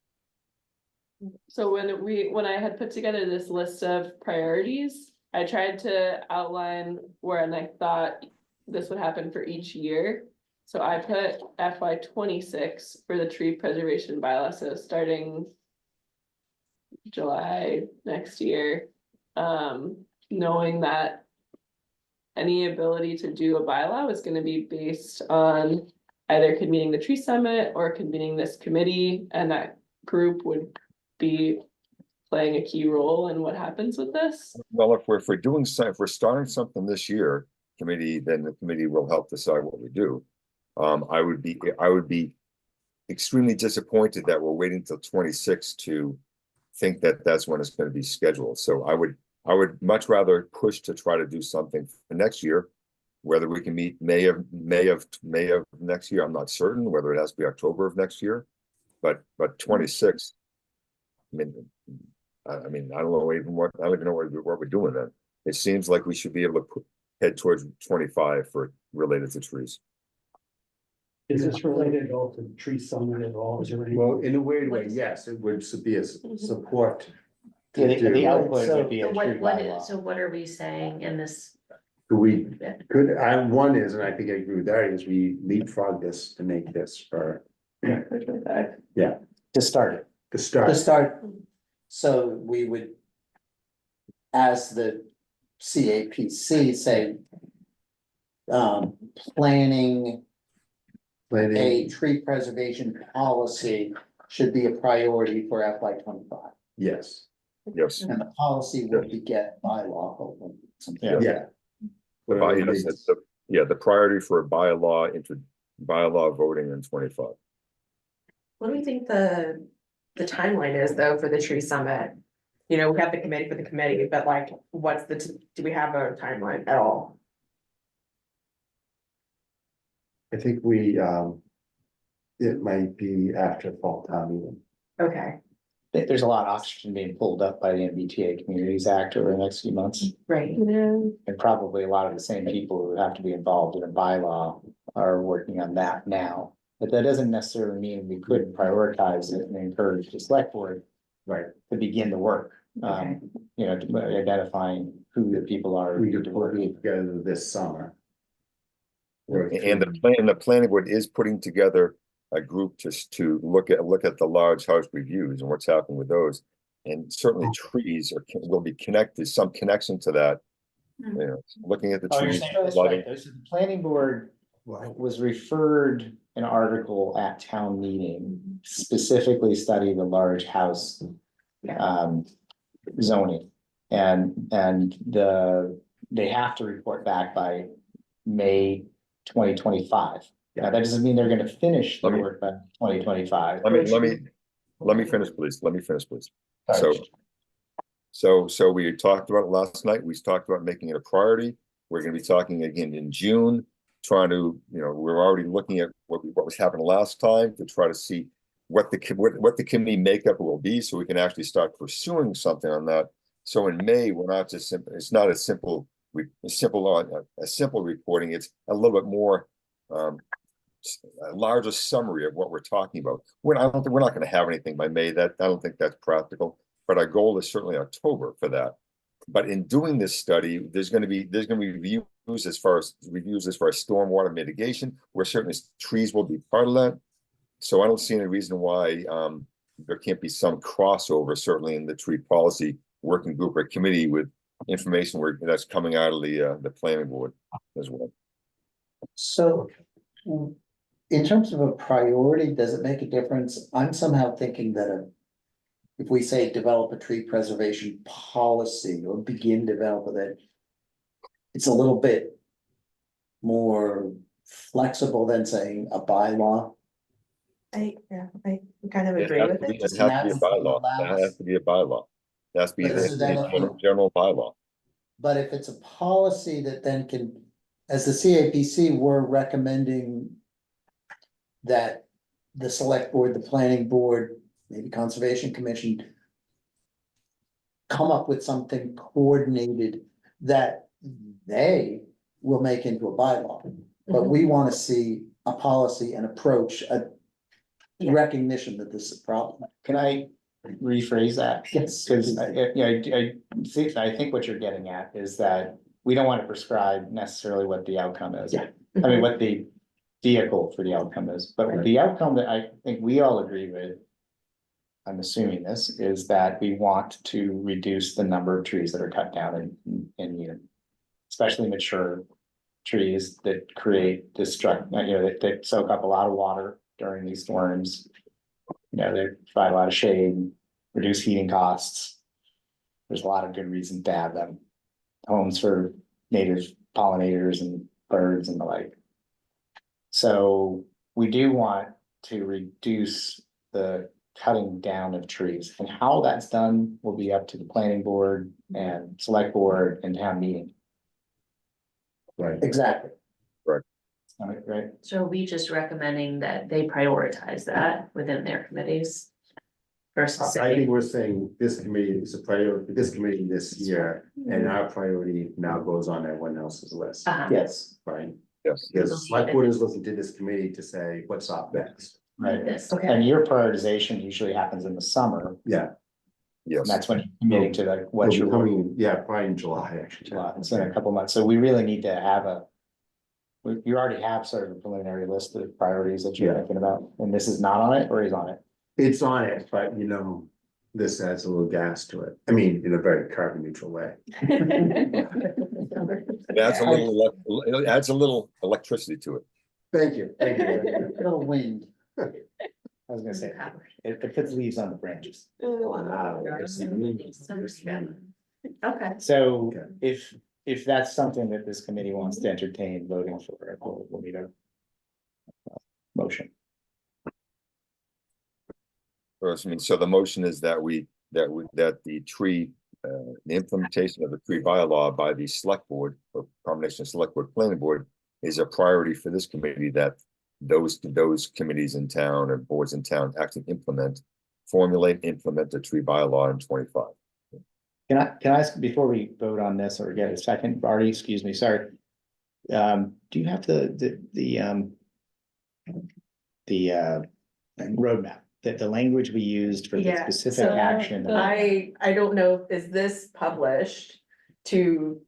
Speaker 2: So when I had put together this list of priorities, I tried to outline when I thought this would happen for each year. So I put FY 26 for the tree preservation bylaw, so starting July next year. Knowing that any ability to do a bylaw was gonna be based on either convening the tree summit or convening this committee, and that group would be playing a key role in what happens with this.
Speaker 9: Well, if we're doing so, if we're starting something this year, committee, then the committee will help decide what we do. I would be extremely disappointed that we're waiting till 26 to think that that's when it's going to be scheduled. So I would much rather push to try to do something for next year. Whether we can meet May of next year, I'm not certain. Whether it has to be October of next year, but 26. I mean, I don't know even what I don't even know what we're doing then. It seems like we should be able to head towards 25 for related to trees.
Speaker 13: Is this related at all to the tree summit at all? Is there any?
Speaker 6: well, in a weird way, yes, it would be a support. to
Speaker 1: Yeah, the
Speaker 6: do.
Speaker 1: output would be
Speaker 10: So
Speaker 1: a tree
Speaker 10: what
Speaker 1: bylaw.
Speaker 10: so what are we saying in this?
Speaker 6: One is, and I think I agree with that, is we leapfrog this to make this for,
Speaker 1: To start it.
Speaker 6: the start.
Speaker 4: To start, so we would, as the CAPC say, planning a tree preservation policy should be a priority for FY 25.
Speaker 6: Yes,
Speaker 9: Yes.
Speaker 4: And the policy will beget bylaw, hopefully. something like
Speaker 6: Yeah.
Speaker 4: that.
Speaker 9: The priority for a bylaw voting in 25.
Speaker 5: What do we think the timeline is though for the tree summit? You know, we have the committee for the committee, but like, do we have a timeline at all?
Speaker 6: I think it might be after fall town meeting.
Speaker 5: Okay,
Speaker 1: There's a lot of oxygen being pulled up by the MBTA Communities Act over the next few months.
Speaker 5: right.
Speaker 1: And probably a lot of the same people who have to be involved in a bylaw are working on that now. But that doesn't necessarily mean we couldn't prioritize it and encourage the select board.
Speaker 6: Right.
Speaker 1: To begin the work, to identifying who the people are.
Speaker 6: We could put it together this summer.
Speaker 9: And the planning board is putting together a group just to look at the large house reviews and what's happening with those. And certainly trees will be connected, some connection to that. You know, looking at the
Speaker 1: Oh, you're
Speaker 9: trees.
Speaker 1: saying that's right. The planning board was referred an article at town meeting, specifically study the large house. Zoning, and they have to report back by May 2025. Now, that doesn't mean they're gonna finish the work by 2025.
Speaker 9: Let me finish, please. So we talked about it last night. We talked about making it a priority. We're gonna be talking again in June, trying to, we're already looking at what was happening last time to try to see what the committee makeup will be, so we can actually start pursuing something on that. So in May, we're not just simple, it's not a simple reporting, it's a little bit more a larger summary of what we're talking about. We're not going to have anything by May. I don't think that's practical, but our goal is certainly October for that. But in doing this study, there's going to be reviews as far as stormwater mitigation, where certainly trees will be part of that. So I don't see any reason why there can't be some crossover, certainly in the tree policy working group or committee, with information that's coming out of the planning board as well.
Speaker 4: So, in terms of a priority, does it make a difference? I'm somehow thinking that if we say develop a tree preservation policy or begin developing it, it's a little bit more flexible than saying a bylaw.
Speaker 5: I kind of
Speaker 9: It
Speaker 5: agree
Speaker 9: has
Speaker 5: with
Speaker 9: to be-
Speaker 5: it.
Speaker 9: it has to be a bylaw. That has to be a bylaw. That has to be
Speaker 4: But this is
Speaker 9: a general bylaw.
Speaker 4: But if it's a policy that then can, as the CAPC, we're recommending that the select board, the planning board, maybe conservation commission, come up with something coordinated that they we'll make into a bylaw. But we wanna see a policy and approach, a
Speaker 5: Yeah.
Speaker 4: recognition that this is a problem.
Speaker 1: Can I rephrase that?
Speaker 4: Yes.
Speaker 1: Because, I think what you're getting at is that we don't want to prescribe necessarily what the outcome is.
Speaker 4: Yeah.
Speaker 1: I mean, what the vehicle for the outcome is, but the outcome that I think we all agree with, I'm assuming this, is that we want to reduce the number of trees that are cut down in Unit. Especially mature trees that create that soak up a lot of water during these storms. You know, they provide a lot of shade, reduce heating costs. There's a lot of good reasons to have them. Homes for native pollinators and birds and the like. So we do want to reduce the cutting down of trees, and how that's done will be up to the planning board and select board and town meeting.
Speaker 6: Right.
Speaker 4: Exactly.
Speaker 1: All right,
Speaker 10: So are we just recommending that they prioritize that within their committees? Versus
Speaker 6: I
Speaker 10: saying,
Speaker 6: think we're saying this committee is a priority, this committee this year, and our priority now goes on everyone else's list,
Speaker 4: Yes.
Speaker 6: right?
Speaker 9: Yes.
Speaker 6: Because the select board is looking to this committee to say, what's up next?
Speaker 1: right.
Speaker 10: this,
Speaker 5: Okay.
Speaker 1: And your prioritization usually happens in the summer,
Speaker 6: Yeah.
Speaker 1: and
Speaker 9: Yes.
Speaker 1: that's when you're committing to like what
Speaker 6: It'll
Speaker 1: you're
Speaker 6: be coming, yeah, probably in July, actually.
Speaker 1: It's in a couple months, so we really need to have you already have sort of a preliminary list of priorities that you're
Speaker 6: Yeah.
Speaker 1: thinking about, and this is not on it, or is on it?
Speaker 6: It's on it, but you know, this adds a little gas to it. I mean, in a very carbon neutral way.
Speaker 9: It adds a little, it adds a little electricity to it.
Speaker 6: Thank you, thank you.
Speaker 4: Little wind.
Speaker 1: I was gonna say, it puts leaves on the branches.
Speaker 10: okay,
Speaker 1: So
Speaker 6: Okay.
Speaker 1: if that's something that this committee wants to entertain voting for, we'll need a motion.
Speaker 9: First, I mean, so the motion is that that the tree, the implementation of the tree bylaw by the select board or combination of select board, planning board is a priority for this committee, that those committees in town or boards in town actually formulate, implement the tree bylaw in 25.
Speaker 1: Can I ask, before we vote on this or get a second, Artie, excuse me, sorry. Do you have the roadmap, the language we used for the
Speaker 5: Yeah,
Speaker 1: specific
Speaker 2: so
Speaker 1: action?
Speaker 2: the-
Speaker 5: I don't know, is this published to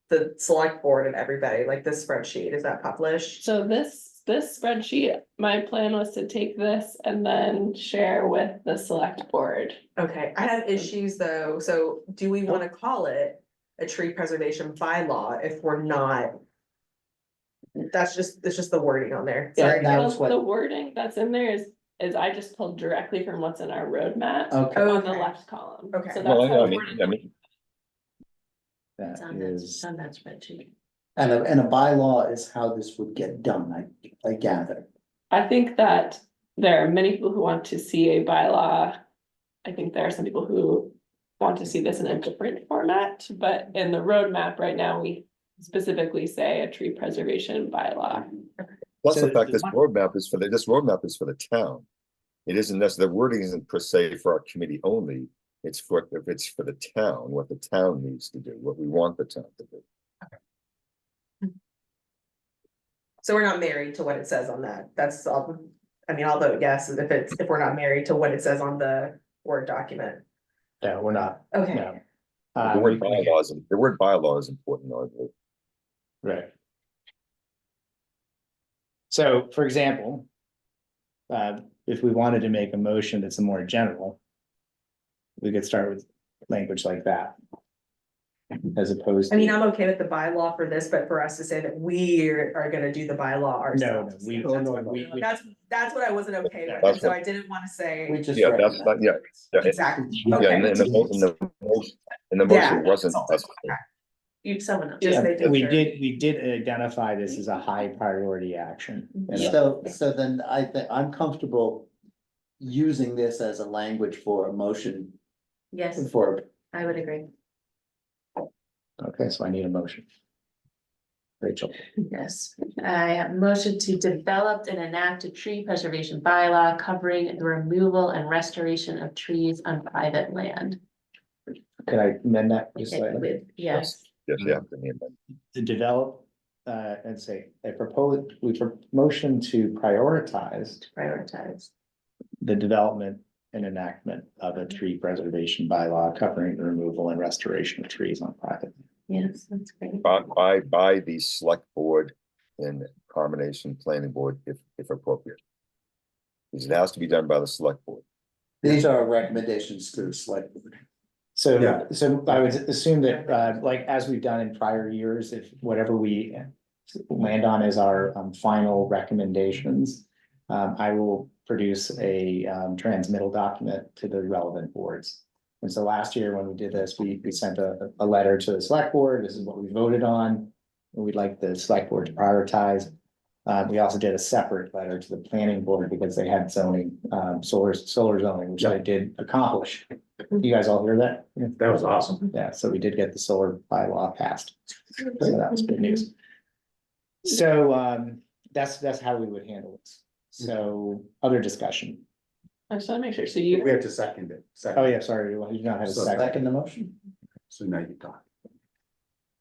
Speaker 5: the select board and everybody, like this spreadsheet, is that published?
Speaker 2: So this spreadsheet, my plan was to take this and then share with the select board.
Speaker 5: Okay, I have issues though, so do we wanna call it a tree preservation bylaw if we're not? It's just the wording on there,
Speaker 4: Yeah,
Speaker 5: sorry.
Speaker 4: that
Speaker 2: Well,
Speaker 4: was what-
Speaker 2: the wording that's in there is I just pulled directly from what's in our roadmap
Speaker 4: Okay.
Speaker 2: on the
Speaker 5: Okay.
Speaker 2: left column.
Speaker 5: Okay.
Speaker 2: So that's
Speaker 9: Well,
Speaker 2: how
Speaker 9: I mean,
Speaker 2: worded.
Speaker 1: That
Speaker 10: it's on that,
Speaker 1: is,
Speaker 10: it's on that spreadsheet.
Speaker 4: And a bylaw is how this would get done, I gather.
Speaker 2: I think that there are many people who want to see a bylaw. I think there are some people who want to see this in a different format, but in the roadmap right now, we specifically say a tree preservation bylaw.
Speaker 9: Plus
Speaker 1: So
Speaker 9: the fact this roadmap is for the town. It isn't necessarily, the wording isn't per se for our committee only. It's for the town, what the town needs to do, what we want the town to do.
Speaker 5: So we're not married to what it says on that, that's all, I mean, I'll vote yes, if we're not married to what it says on the Word document.
Speaker 1: no, we're not,
Speaker 5: Okay,
Speaker 1: no.
Speaker 9: The word bylaw is important, I believe.
Speaker 1: Right. So, for example, if we wanted to make a motion that's more general, we could start with language like that. As opposed
Speaker 5: I mean,
Speaker 1: to,
Speaker 5: I'm okay with the bylaw for this, but for us to say that we are gonna do the bylaw ourselves.
Speaker 1: we-
Speaker 5: That's what I wasn't okay with,
Speaker 9: That's
Speaker 5: and so
Speaker 9: what-
Speaker 5: I didn't wanna say.
Speaker 4: We just.
Speaker 9: Yeah, that's,
Speaker 4: recommend.
Speaker 9: yeah,
Speaker 5: Exactly.
Speaker 9: yeah,
Speaker 5: Okay.
Speaker 9: and the motion
Speaker 5: Yeah.
Speaker 9: wasn't, that's.
Speaker 10: Someone else.
Speaker 5: Just making
Speaker 1: we
Speaker 5: sure.
Speaker 1: did identify this as a high priority action. And
Speaker 4: So then I'm comfortable using this as a language for a motion
Speaker 10: Yes,
Speaker 4: for,
Speaker 10: I would agree.
Speaker 1: Okay, so I need a motion. Rachel,
Speaker 10: Yes, I have motion to develop and enact a tree preservation bylaw covering the removal and restoration of trees on private land.
Speaker 1: can I amend that just slightly?
Speaker 10: With, yes,
Speaker 9: Yes, yeah. the name.
Speaker 1: To develop I'd say, motion to prioritize
Speaker 10: Prioritize.
Speaker 1: the development and enactment of a tree preservation bylaw covering the removal and restoration of trees on private.
Speaker 10: Yes, that's great.
Speaker 9: By the select board and combination planning board if appropriate. Because it has to be done by the select board.
Speaker 4: These are recommendations to the select board.
Speaker 1: So,
Speaker 6: Yeah.
Speaker 1: so I would assume that, like, as we've done in prior years, if whatever we land on as our final recommendations, I will produce a transmittal document to the relevant boards. And so last year when we did this, we sent a letter to the select board. This is what we voted on. We'd like the select board to prioritize. We also did a separate letter to the planning board because they had zoning, solar zoning, which they did accomplish. You guys all hear that?
Speaker 6: That was awesome.
Speaker 1: Yeah, so we did get the solar bylaw passed. So that was good news. So that's how we would handle this. So other discussion.
Speaker 2: I just wanna make sure, so
Speaker 6: We
Speaker 2: you,
Speaker 6: have to second it.
Speaker 1: Oh, yeah, sorry, you do not have a
Speaker 6: So
Speaker 1: second.
Speaker 4: The motion?
Speaker 6: So now you talk.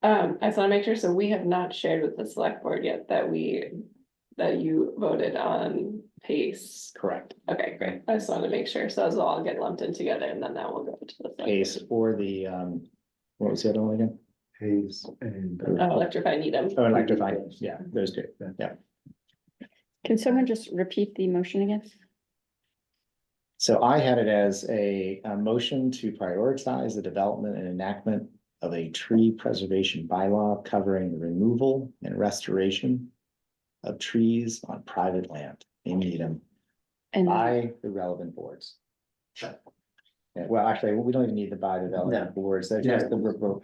Speaker 2: I just wanna make sure, so we have not shared with the select board yet that you voted on pace.
Speaker 1: Correct.
Speaker 2: Okay, great. I just wanted to make sure. So those will all get lumped in together and then that will go to the. select
Speaker 1: Pace or the, what was the other one again?
Speaker 6: Hayes and.
Speaker 2: board. Electrify Needham.
Speaker 1: Oh, electrify, yeah, those two, yeah.
Speaker 12: Can someone just repeat the motion again?
Speaker 1: So I had it as a motion to prioritize the development and enactment of a tree preservation bylaw covering the removal and restoration of trees on private land in Needham
Speaker 12: And
Speaker 1: by the relevant boards. Yeah, well, actually, we don't even need the by the relevant boards, they're just we'll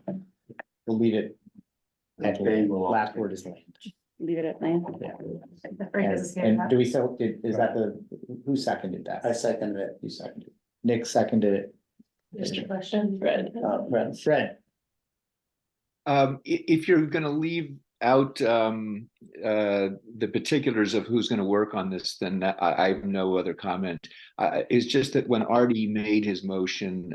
Speaker 1: leave it. At last word is land.
Speaker 12: leave it at land.
Speaker 1: Yeah.
Speaker 5: Frank has his hand
Speaker 1: And
Speaker 5: up.
Speaker 1: do we still, is that who seconded that?
Speaker 4: I seconded it.
Speaker 1: You seconded. Nick seconded it.
Speaker 2: Mr. Question, Fred.
Speaker 1: Fred,
Speaker 11: If you're gonna leave out the particulars of who's gonna work on this, then I have no other comment. It's just that when Artie made his motion,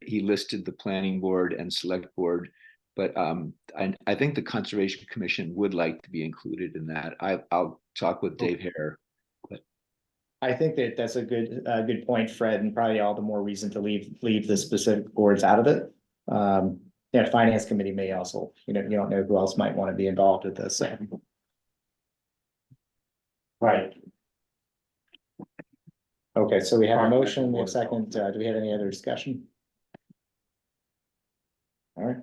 Speaker 11: he listed the planning board and select board. But I think the Conservation Commission would like to be included in that. I'll talk with Dave Hare.
Speaker 1: I think that that's a good point, Fred, and probably all the more reason to leave the specific boards out of it. Yeah, Finance Committee may also, you don't know who else might want to be involved with this. So. Right. Okay, so we have a motion, we have a second. Do we have any other discussion? All right.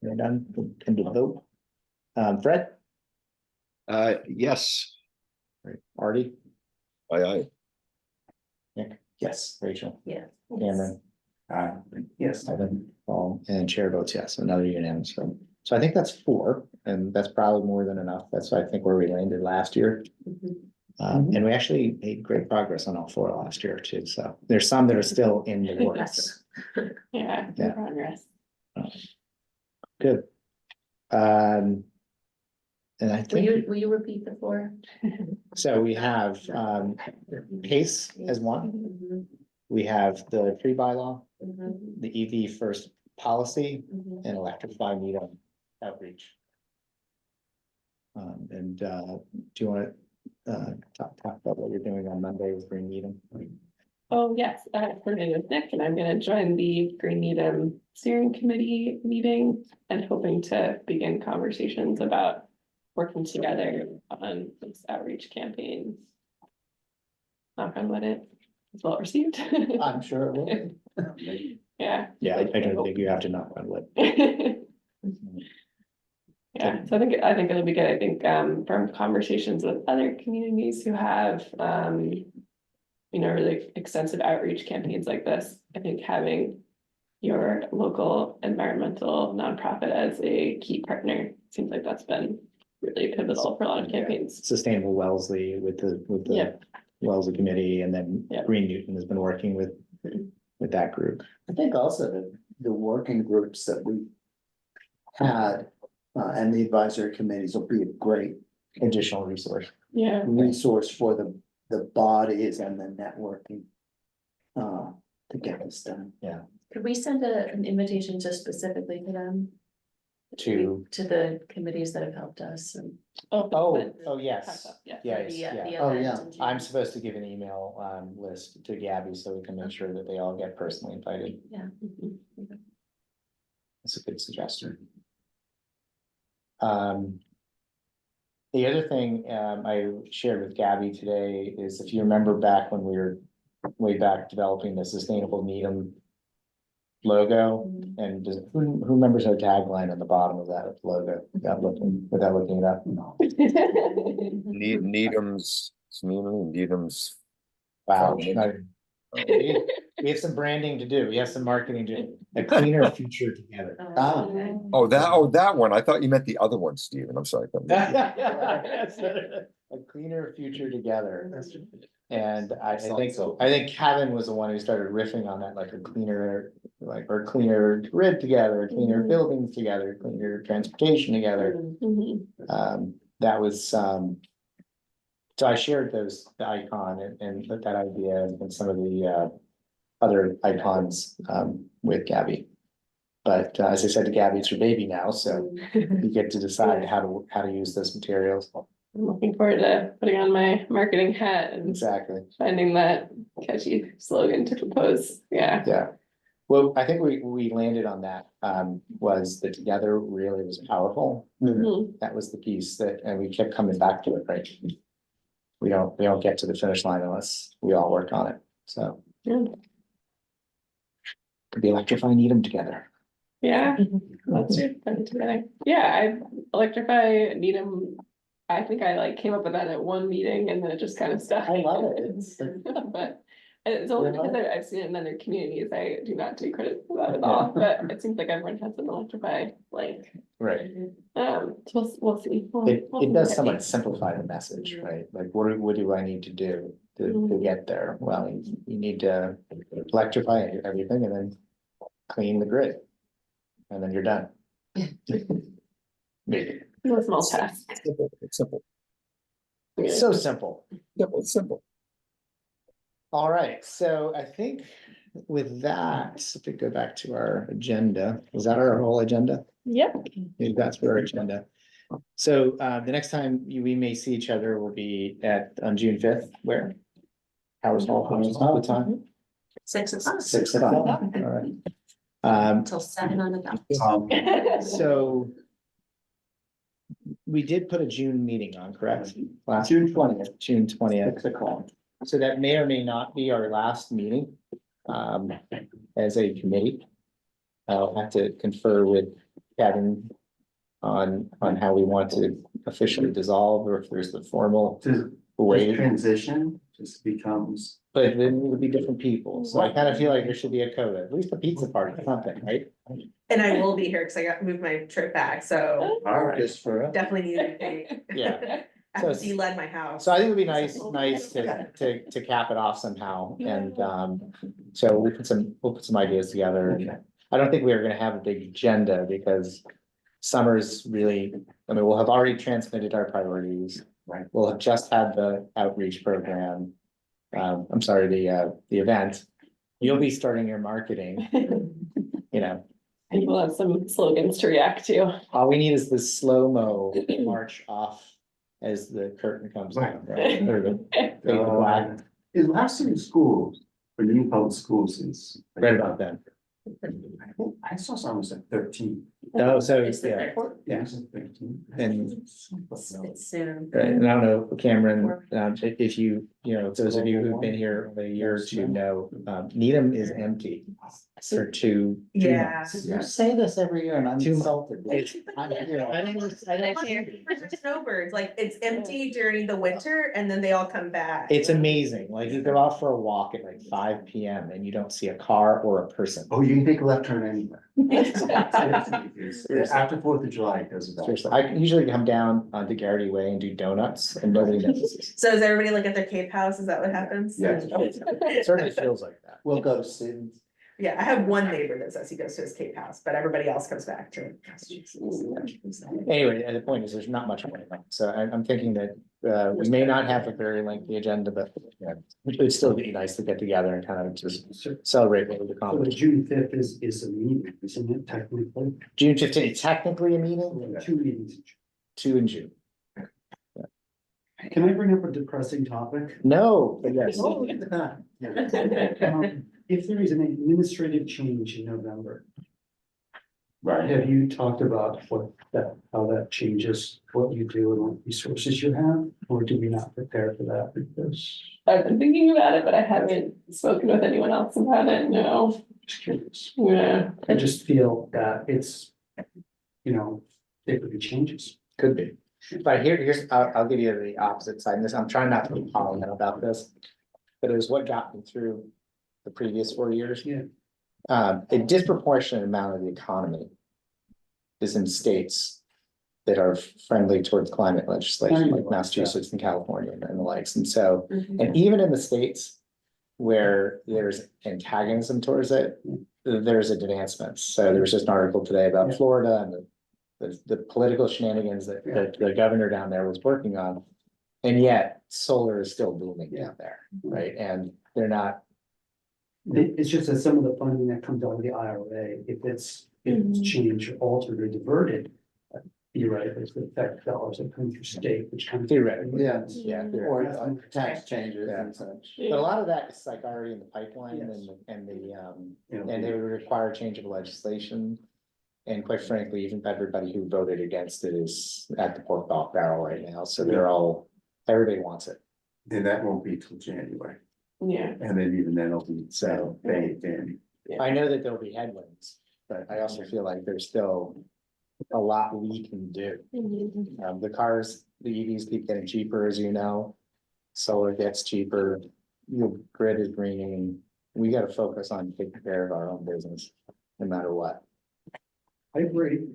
Speaker 1: We're done. Can do the vote. Fred?
Speaker 11: Yes.
Speaker 1: Right. Artie?
Speaker 9: Aye.
Speaker 1: Nick?
Speaker 4: Yes.
Speaker 1: Rachel?
Speaker 10: Yeah.
Speaker 1: Cameron?
Speaker 6: Yes.
Speaker 1: Ivan, Paul, and chair votes yes, another unanimous vote. So I think that's 4, and that's probably more than enough. That's, I think, where we landed last year. And we actually made great progress on all 4 last year too. So there's some that are still in the works.
Speaker 2: Yeah,
Speaker 1: Yeah.
Speaker 2: progress.
Speaker 1: Good. And I think,
Speaker 10: Will you repeat the 4?
Speaker 1: so we have PACE as one.
Speaker 10: Mhm,
Speaker 1: We have the tree bylaw,
Speaker 10: mhm,
Speaker 1: the EV first policy,
Speaker 10: mhm.
Speaker 1: and electrify Needham outreach. And do you want to talk about what you're doing on Monday with Green Needham?
Speaker 2: Oh, yes, I have coordinated with Nick and I'm gonna join the Green Needham Steering Committee meeting and hoping to begin conversations about working together on this outreach campaigns. Knock on wood, it's well received.
Speaker 4: I'm sure it will.
Speaker 2: Yeah.
Speaker 1: Yeah, I don't think you have to knock on wood.
Speaker 2: Yeah, so I think it'll be good. I think from conversations with other communities who have really extensive outreach campaigns like this, I think having your local environmental nonprofit as a key partner seems like that's been really pivotal for a lot of campaigns.
Speaker 1: Sustainable Wellesley with the
Speaker 2: Yep.
Speaker 1: Wellesley Committee, and then
Speaker 2: Yep.
Speaker 1: Green Newton has been working with that group.
Speaker 4: I think also the working groups that we had and the advisory committees will be a great
Speaker 1: Additional resource.
Speaker 2: Yeah.
Speaker 4: resource for the bodies and the networking to get this done.
Speaker 10: Could we send an invitation just specifically to them?
Speaker 1: to,
Speaker 10: To the committees that have helped us and.
Speaker 1: yes,
Speaker 2: Yeah.
Speaker 1: yeah,
Speaker 10: the,
Speaker 1: yeah.
Speaker 10: the
Speaker 4: Oh,
Speaker 10: event
Speaker 4: yeah.
Speaker 10: in June.
Speaker 1: I'm supposed to give an email list to Gabby so we can make sure that they all get personally invited.
Speaker 10: Yeah.
Speaker 1: That's a good suggestion. The other thing I shared with Gabby today is if you remember back when we were way back developing the sustainable Needham logo, and who remembers our tagline on the bottom of that logo without looking it up?
Speaker 9: Needham's community, Needham's.
Speaker 1: Wow.
Speaker 9: Foundation.
Speaker 1: We have some branding to do. We have some marketing to do. A cleaner future together.
Speaker 9: Oh, that one. I thought you meant the other one, Stephen. I'm sorry.
Speaker 1: A cleaner future together. And I think Kevin was the one who started riffing on that, like a cleaner, or cleaner grid together, cleaner buildings together, cleaner transportation together. That was, so I shared the icon and that idea and some of the other icons with Gabby. But as I said to Gabby, it's your baby now, so you get to decide how to use those materials.
Speaker 2: I'm looking forward to putting on my marketing hat and
Speaker 1: Exactly.
Speaker 2: finding that catchy slogan to propose. Yeah.
Speaker 1: Yeah. Well, I think we landed on that, was the together really was powerful. That was the piece that, and we kept coming back to it, right? We don't get to the finish line unless we all work on it, so.
Speaker 2: Yeah.
Speaker 1: Could be electrifying Needham together.
Speaker 2: Yeah, that's true. Yeah, I electrify Needham. I think I like came up with that at one meeting and then it just kind of stuck.
Speaker 1: I love it.
Speaker 2: But it's only because I've seen it in other communities. I do not take credit for that at all, but it seems like everyone has an electrify like.
Speaker 1: Right.
Speaker 2: So we'll see.
Speaker 1: It does somewhat simplify the message, right? Like, what do I need to do to get there? Well, you need to electrify everything and then clean the grid. And then you're done. Maybe.
Speaker 2: No small task.
Speaker 9: It's simple.
Speaker 1: It's so simple.
Speaker 9: It's simple.
Speaker 1: All right, so I think with that, if we go back to our agenda, was that our whole agenda?
Speaker 2: Yep.
Speaker 1: Maybe that's our agenda. So the next time we may see each other will be on June 5th, where? Howard's Hall, the time?
Speaker 5: 6 o'clock.
Speaker 1: 6 o'clock, all right.
Speaker 10: Until 7 on the dot.
Speaker 1: So we did put a June meeting on, correct? Last
Speaker 4: June 20th.
Speaker 1: June 20th.
Speaker 4: 6 o'clock.
Speaker 1: So that may or may not be our last meeting as a committee. I'll have to confer with Kevin on how we want to officially dissolve or if there's the formal way.
Speaker 6: Transition just becomes.
Speaker 1: But then it would be different people. So I kind of feel like there should be a code, at least a pizza party or something, right?
Speaker 5: And I will be here because I got moved my trip back, so
Speaker 6: All right.
Speaker 4: Just for.
Speaker 5: definitely need a date.
Speaker 1: Yeah.
Speaker 5: I have to de-lead my house.
Speaker 1: So I think it would be nice to cap it off somehow, and so we'll put some ideas together, and I don't think we're gonna have a big agenda, because summer's really, I mean, we'll have already transmitted our priorities.
Speaker 6: Right.
Speaker 1: We'll have just had the outreach program, I'm sorry, the event. You'll be starting your marketing, you know,
Speaker 2: And we'll have some slogans to react to.
Speaker 1: all we need is the slow-mo march off as the curtain comes down, right? Or the fade to black.
Speaker 6: Is last in schools, or new public schools is.
Speaker 1: Right about then.
Speaker 6: I saw someone said 13.
Speaker 1: Oh, so,
Speaker 10: It's the
Speaker 1: yeah,
Speaker 10: third.
Speaker 6: Yeah, it's 13.
Speaker 1: and,
Speaker 10: It's soon.
Speaker 1: right, and I don't know, Cameron, if you know, those of you who've been here a year or two know, Needham is empty for two
Speaker 5: Yeah.
Speaker 1: months.
Speaker 4: You say this every year and I'm
Speaker 1: Too much.
Speaker 4: insulted.
Speaker 1: It's-
Speaker 4: I'm here.
Speaker 1: I think
Speaker 5: Snowbirds, like it's empty during the winter and then they all come back.
Speaker 1: it's amazing, like you go out for a walk at like 5 PM and you don't see a car or a person.
Speaker 6: Oh, you can take a left turn anywhere. After 4th of July, it doesn't.
Speaker 1: Seriously, I usually come down onto Garrity Way and do donuts and nobody notices.
Speaker 5: So is everybody like at their Cape house? Is that what happens?
Speaker 6: Yeah.
Speaker 1: It certainly feels like that.
Speaker 4: We'll go to students.
Speaker 5: Yeah, I have one neighbor that says he goes to his Cape house, but everybody else comes back to Massachusetts.
Speaker 1: Anyway, and the point is, there's not much going on, so I'm thinking that, we may not have a very lengthy agenda, but, yeah, it would still be nice to get together and kind of just celebrate what we've
Speaker 13: So the
Speaker 1: accomplished.
Speaker 13: June 5th is a meeting, isn't it technically?
Speaker 1: June 15th, technically a meeting,
Speaker 13: 2 meetings.
Speaker 1: 2 in June.
Speaker 13: Can I bring up a depressing topic?
Speaker 1: No, but yes.
Speaker 13: Oh, look at that. If there is an administrative change in November,
Speaker 6: Right.
Speaker 13: have you talked about how that changes what you do and what resources you have? Or do we not prepare for that because,
Speaker 2: I've been thinking about it, but I haven't spoken with anyone else about it, no.
Speaker 13: just curious.
Speaker 2: Yeah.
Speaker 13: I just feel that it's, there could be changes.
Speaker 1: Could be, but here's, I'll give you the opposite side, and this, I'm trying not to be Pollyanna about this. But it was what got me through the previous 4 years.
Speaker 13: Yeah.
Speaker 1: A disproportionate amount of the economy is in states that are friendly towards climate legislation, like Massachusetts and California and the likes, and so, and even in the states where there's antagonism towards it, there's advancements. So there was just an article today about Florida and the political shenanigans that the governor down there was working on. And yet solar is still booming down there, right? And they're not,
Speaker 13: It's just that some of the funding that comes out of the IRA, if it's changed, or altered, or diverted, theoretically, it's gonna affect dollars that come through state, which kind of.
Speaker 1: theoretically,
Speaker 4: Yeah,
Speaker 1: yeah.
Speaker 4: or tax changes and such.
Speaker 1: But a lot of that is like already in the pipeline and they would require change of legislation. And quite frankly, even everybody who voted against it is at the pork barrel right now, so everybody wants it.
Speaker 6: Then that won't be till January,
Speaker 2: Yeah.
Speaker 6: and then even then it'll be so baked in.
Speaker 1: I know that there'll be headwinds, but I also feel like there's still a lot we can do. The cars, the EVs keep getting cheaper, as you know. Solar gets cheaper, your grid is greening. We gotta focus on taking care of our own business, no matter what.
Speaker 13: I agree.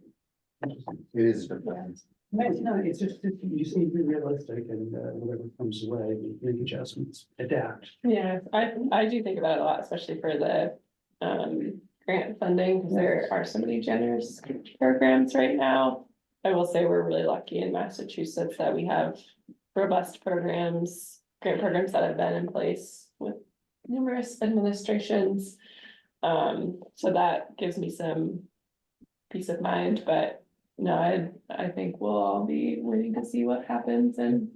Speaker 6: It is the plan.
Speaker 13: No, it's just, you just need to be realistic and whatever comes away, make adjustments, adapt.
Speaker 2: Yeah, I do think about it a lot, especially for the grant funding, because there are so many generous programs right now. I will say we're really lucky in Massachusetts that we have robust programs, grant programs that have been in place with numerous administrations. So that gives me some peace of mind, but no, I think we'll all be waiting to see what happens and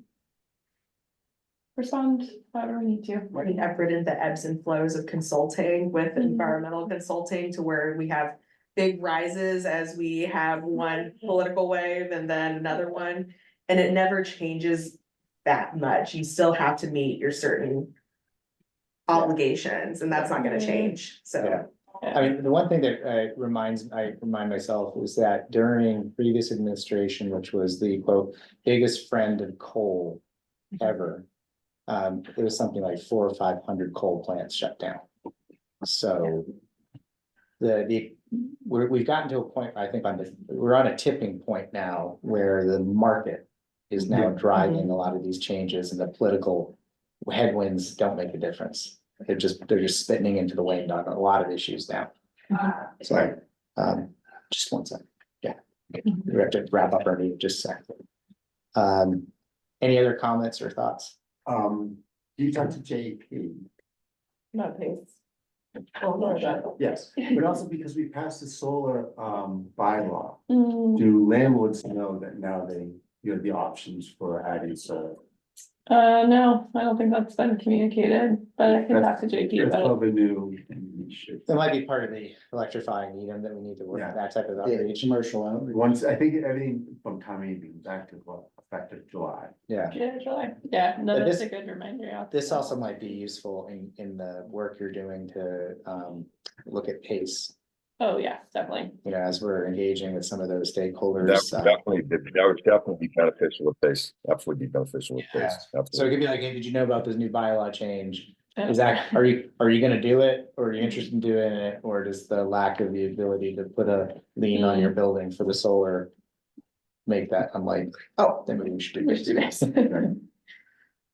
Speaker 2: respond however we need to.
Speaker 5: Putting effort into ebbs and flows of consulting with environmental consulting to where we have big rises as we have one political wave and then another one. And it never changes that much. You still have to meet your certain obligations and that's not gonna change, so.
Speaker 1: Yeah. I mean, the one thing that I remind myself is that during previous administration, which was the quote, biggest friend of coal ever. It was something like 400 or 500 coal plants shut down. So. We've gotten to a point, I think we're on a tipping point now where the market is now driving a lot of these changes and the political headwinds don't make a difference. They're just spitting into the wind on a lot of issues now. So, just one second. Yeah, we have to wrap up our meeting just a second. Any other comments or thoughts?
Speaker 6: You talked to JP.
Speaker 2: Not pace.
Speaker 6: Yes, but also because we passed the solar bylaw,
Speaker 2: Mm,
Speaker 6: do landlords know that now you have the options for adding solar?
Speaker 2: no, I don't think that's been communicated, but I can talk to JP
Speaker 6: It's
Speaker 2: about it.
Speaker 6: probably new. And we should.
Speaker 1: That might be part of the electrifying medium that we need to work,
Speaker 6: Yeah.
Speaker 1: that type of
Speaker 4: Yeah,
Speaker 1: outreach.
Speaker 4: commercial only.
Speaker 6: Once, I think everything from timing being back to what effective July.
Speaker 1: Yeah.
Speaker 2: Yeah, July. Yeah, no,
Speaker 1: But
Speaker 2: that's
Speaker 1: this-
Speaker 2: a good reminder. Yeah.
Speaker 1: This also might be useful in the work you're doing to look at pace,
Speaker 2: Oh, yeah, definitely.
Speaker 1: you know, as we're engaging with some of those
Speaker 9: That
Speaker 1: stakeholders.
Speaker 9: would definitely be beneficial with pace, absolutely be beneficial with pace.
Speaker 1: So it
Speaker 9: Absolutely.
Speaker 1: could be like, hey, did you know about this new bylaw change? Is that, are you gonna do it, or are you interested in doing it, or does the lack of the ability to put a lien on your building for the solar? Make that, I'm like, oh, then maybe we should do
Speaker 2: We should do
Speaker 1: this.
Speaker 2: this.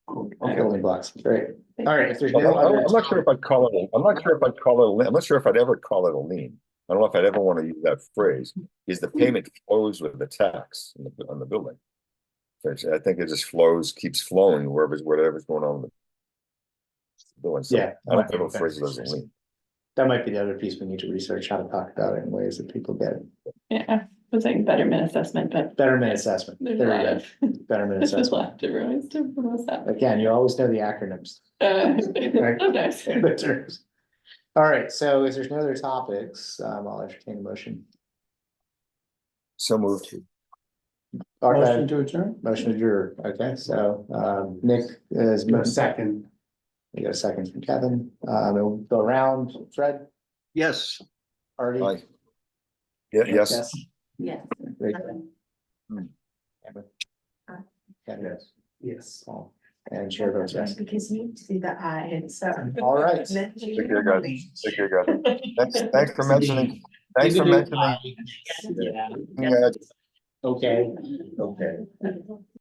Speaker 6: Cool.
Speaker 1: Building blocks, great. All right, if there's
Speaker 9: I'm
Speaker 1: no other.
Speaker 9: not sure if I'd call it, I'm not sure if I'd call it, I'm not sure if I'd ever call it a lien. I don't know if I'd ever want to use that phrase, is the payment flows with the tax on the building. So I think it just flows, keeps flowing whatever's going on with the building. So
Speaker 1: Yeah.
Speaker 9: I don't ever phrase it as a lien.
Speaker 1: That might be the other piece we need to research, how to talk about it in ways that people get it.
Speaker 2: Yeah, I was saying betterment assessment, but
Speaker 1: Betterment assessment.
Speaker 2: there's a
Speaker 1: There
Speaker 2: lot
Speaker 1: you
Speaker 2: of,
Speaker 1: go. Betterment
Speaker 2: there's a
Speaker 1: assessment.
Speaker 2: lot of different ways to promote that.
Speaker 1: Again, you always know the acronyms.
Speaker 2: Sometimes.
Speaker 1: The terms. All right, so if there's no other topics, I'll entertain a motion.
Speaker 9: So moved.
Speaker 1: Motion
Speaker 4: to adjourn?
Speaker 1: to adjourn, okay, so, Nick is,
Speaker 13: Second.
Speaker 1: we got a second from Kevin, we'll go around, Fred,
Speaker 11: Yes.
Speaker 1: Artie.
Speaker 9: Aye. Yeah, yes.
Speaker 10: Yes.
Speaker 1: Great.
Speaker 9: Hmm.
Speaker 1: Amber.
Speaker 5: Aye.
Speaker 1: Kevin.
Speaker 13: Yes. Yes.
Speaker 1: Paul. And chair votes yes.
Speaker 5: Because you see the eye, so.
Speaker 1: All right.
Speaker 9: Take care, guys. Take care, guys. Thanks for mentioning, thanks for mentioning.
Speaker 1: Yeah,
Speaker 9: Yeah,
Speaker 1: okay, okay.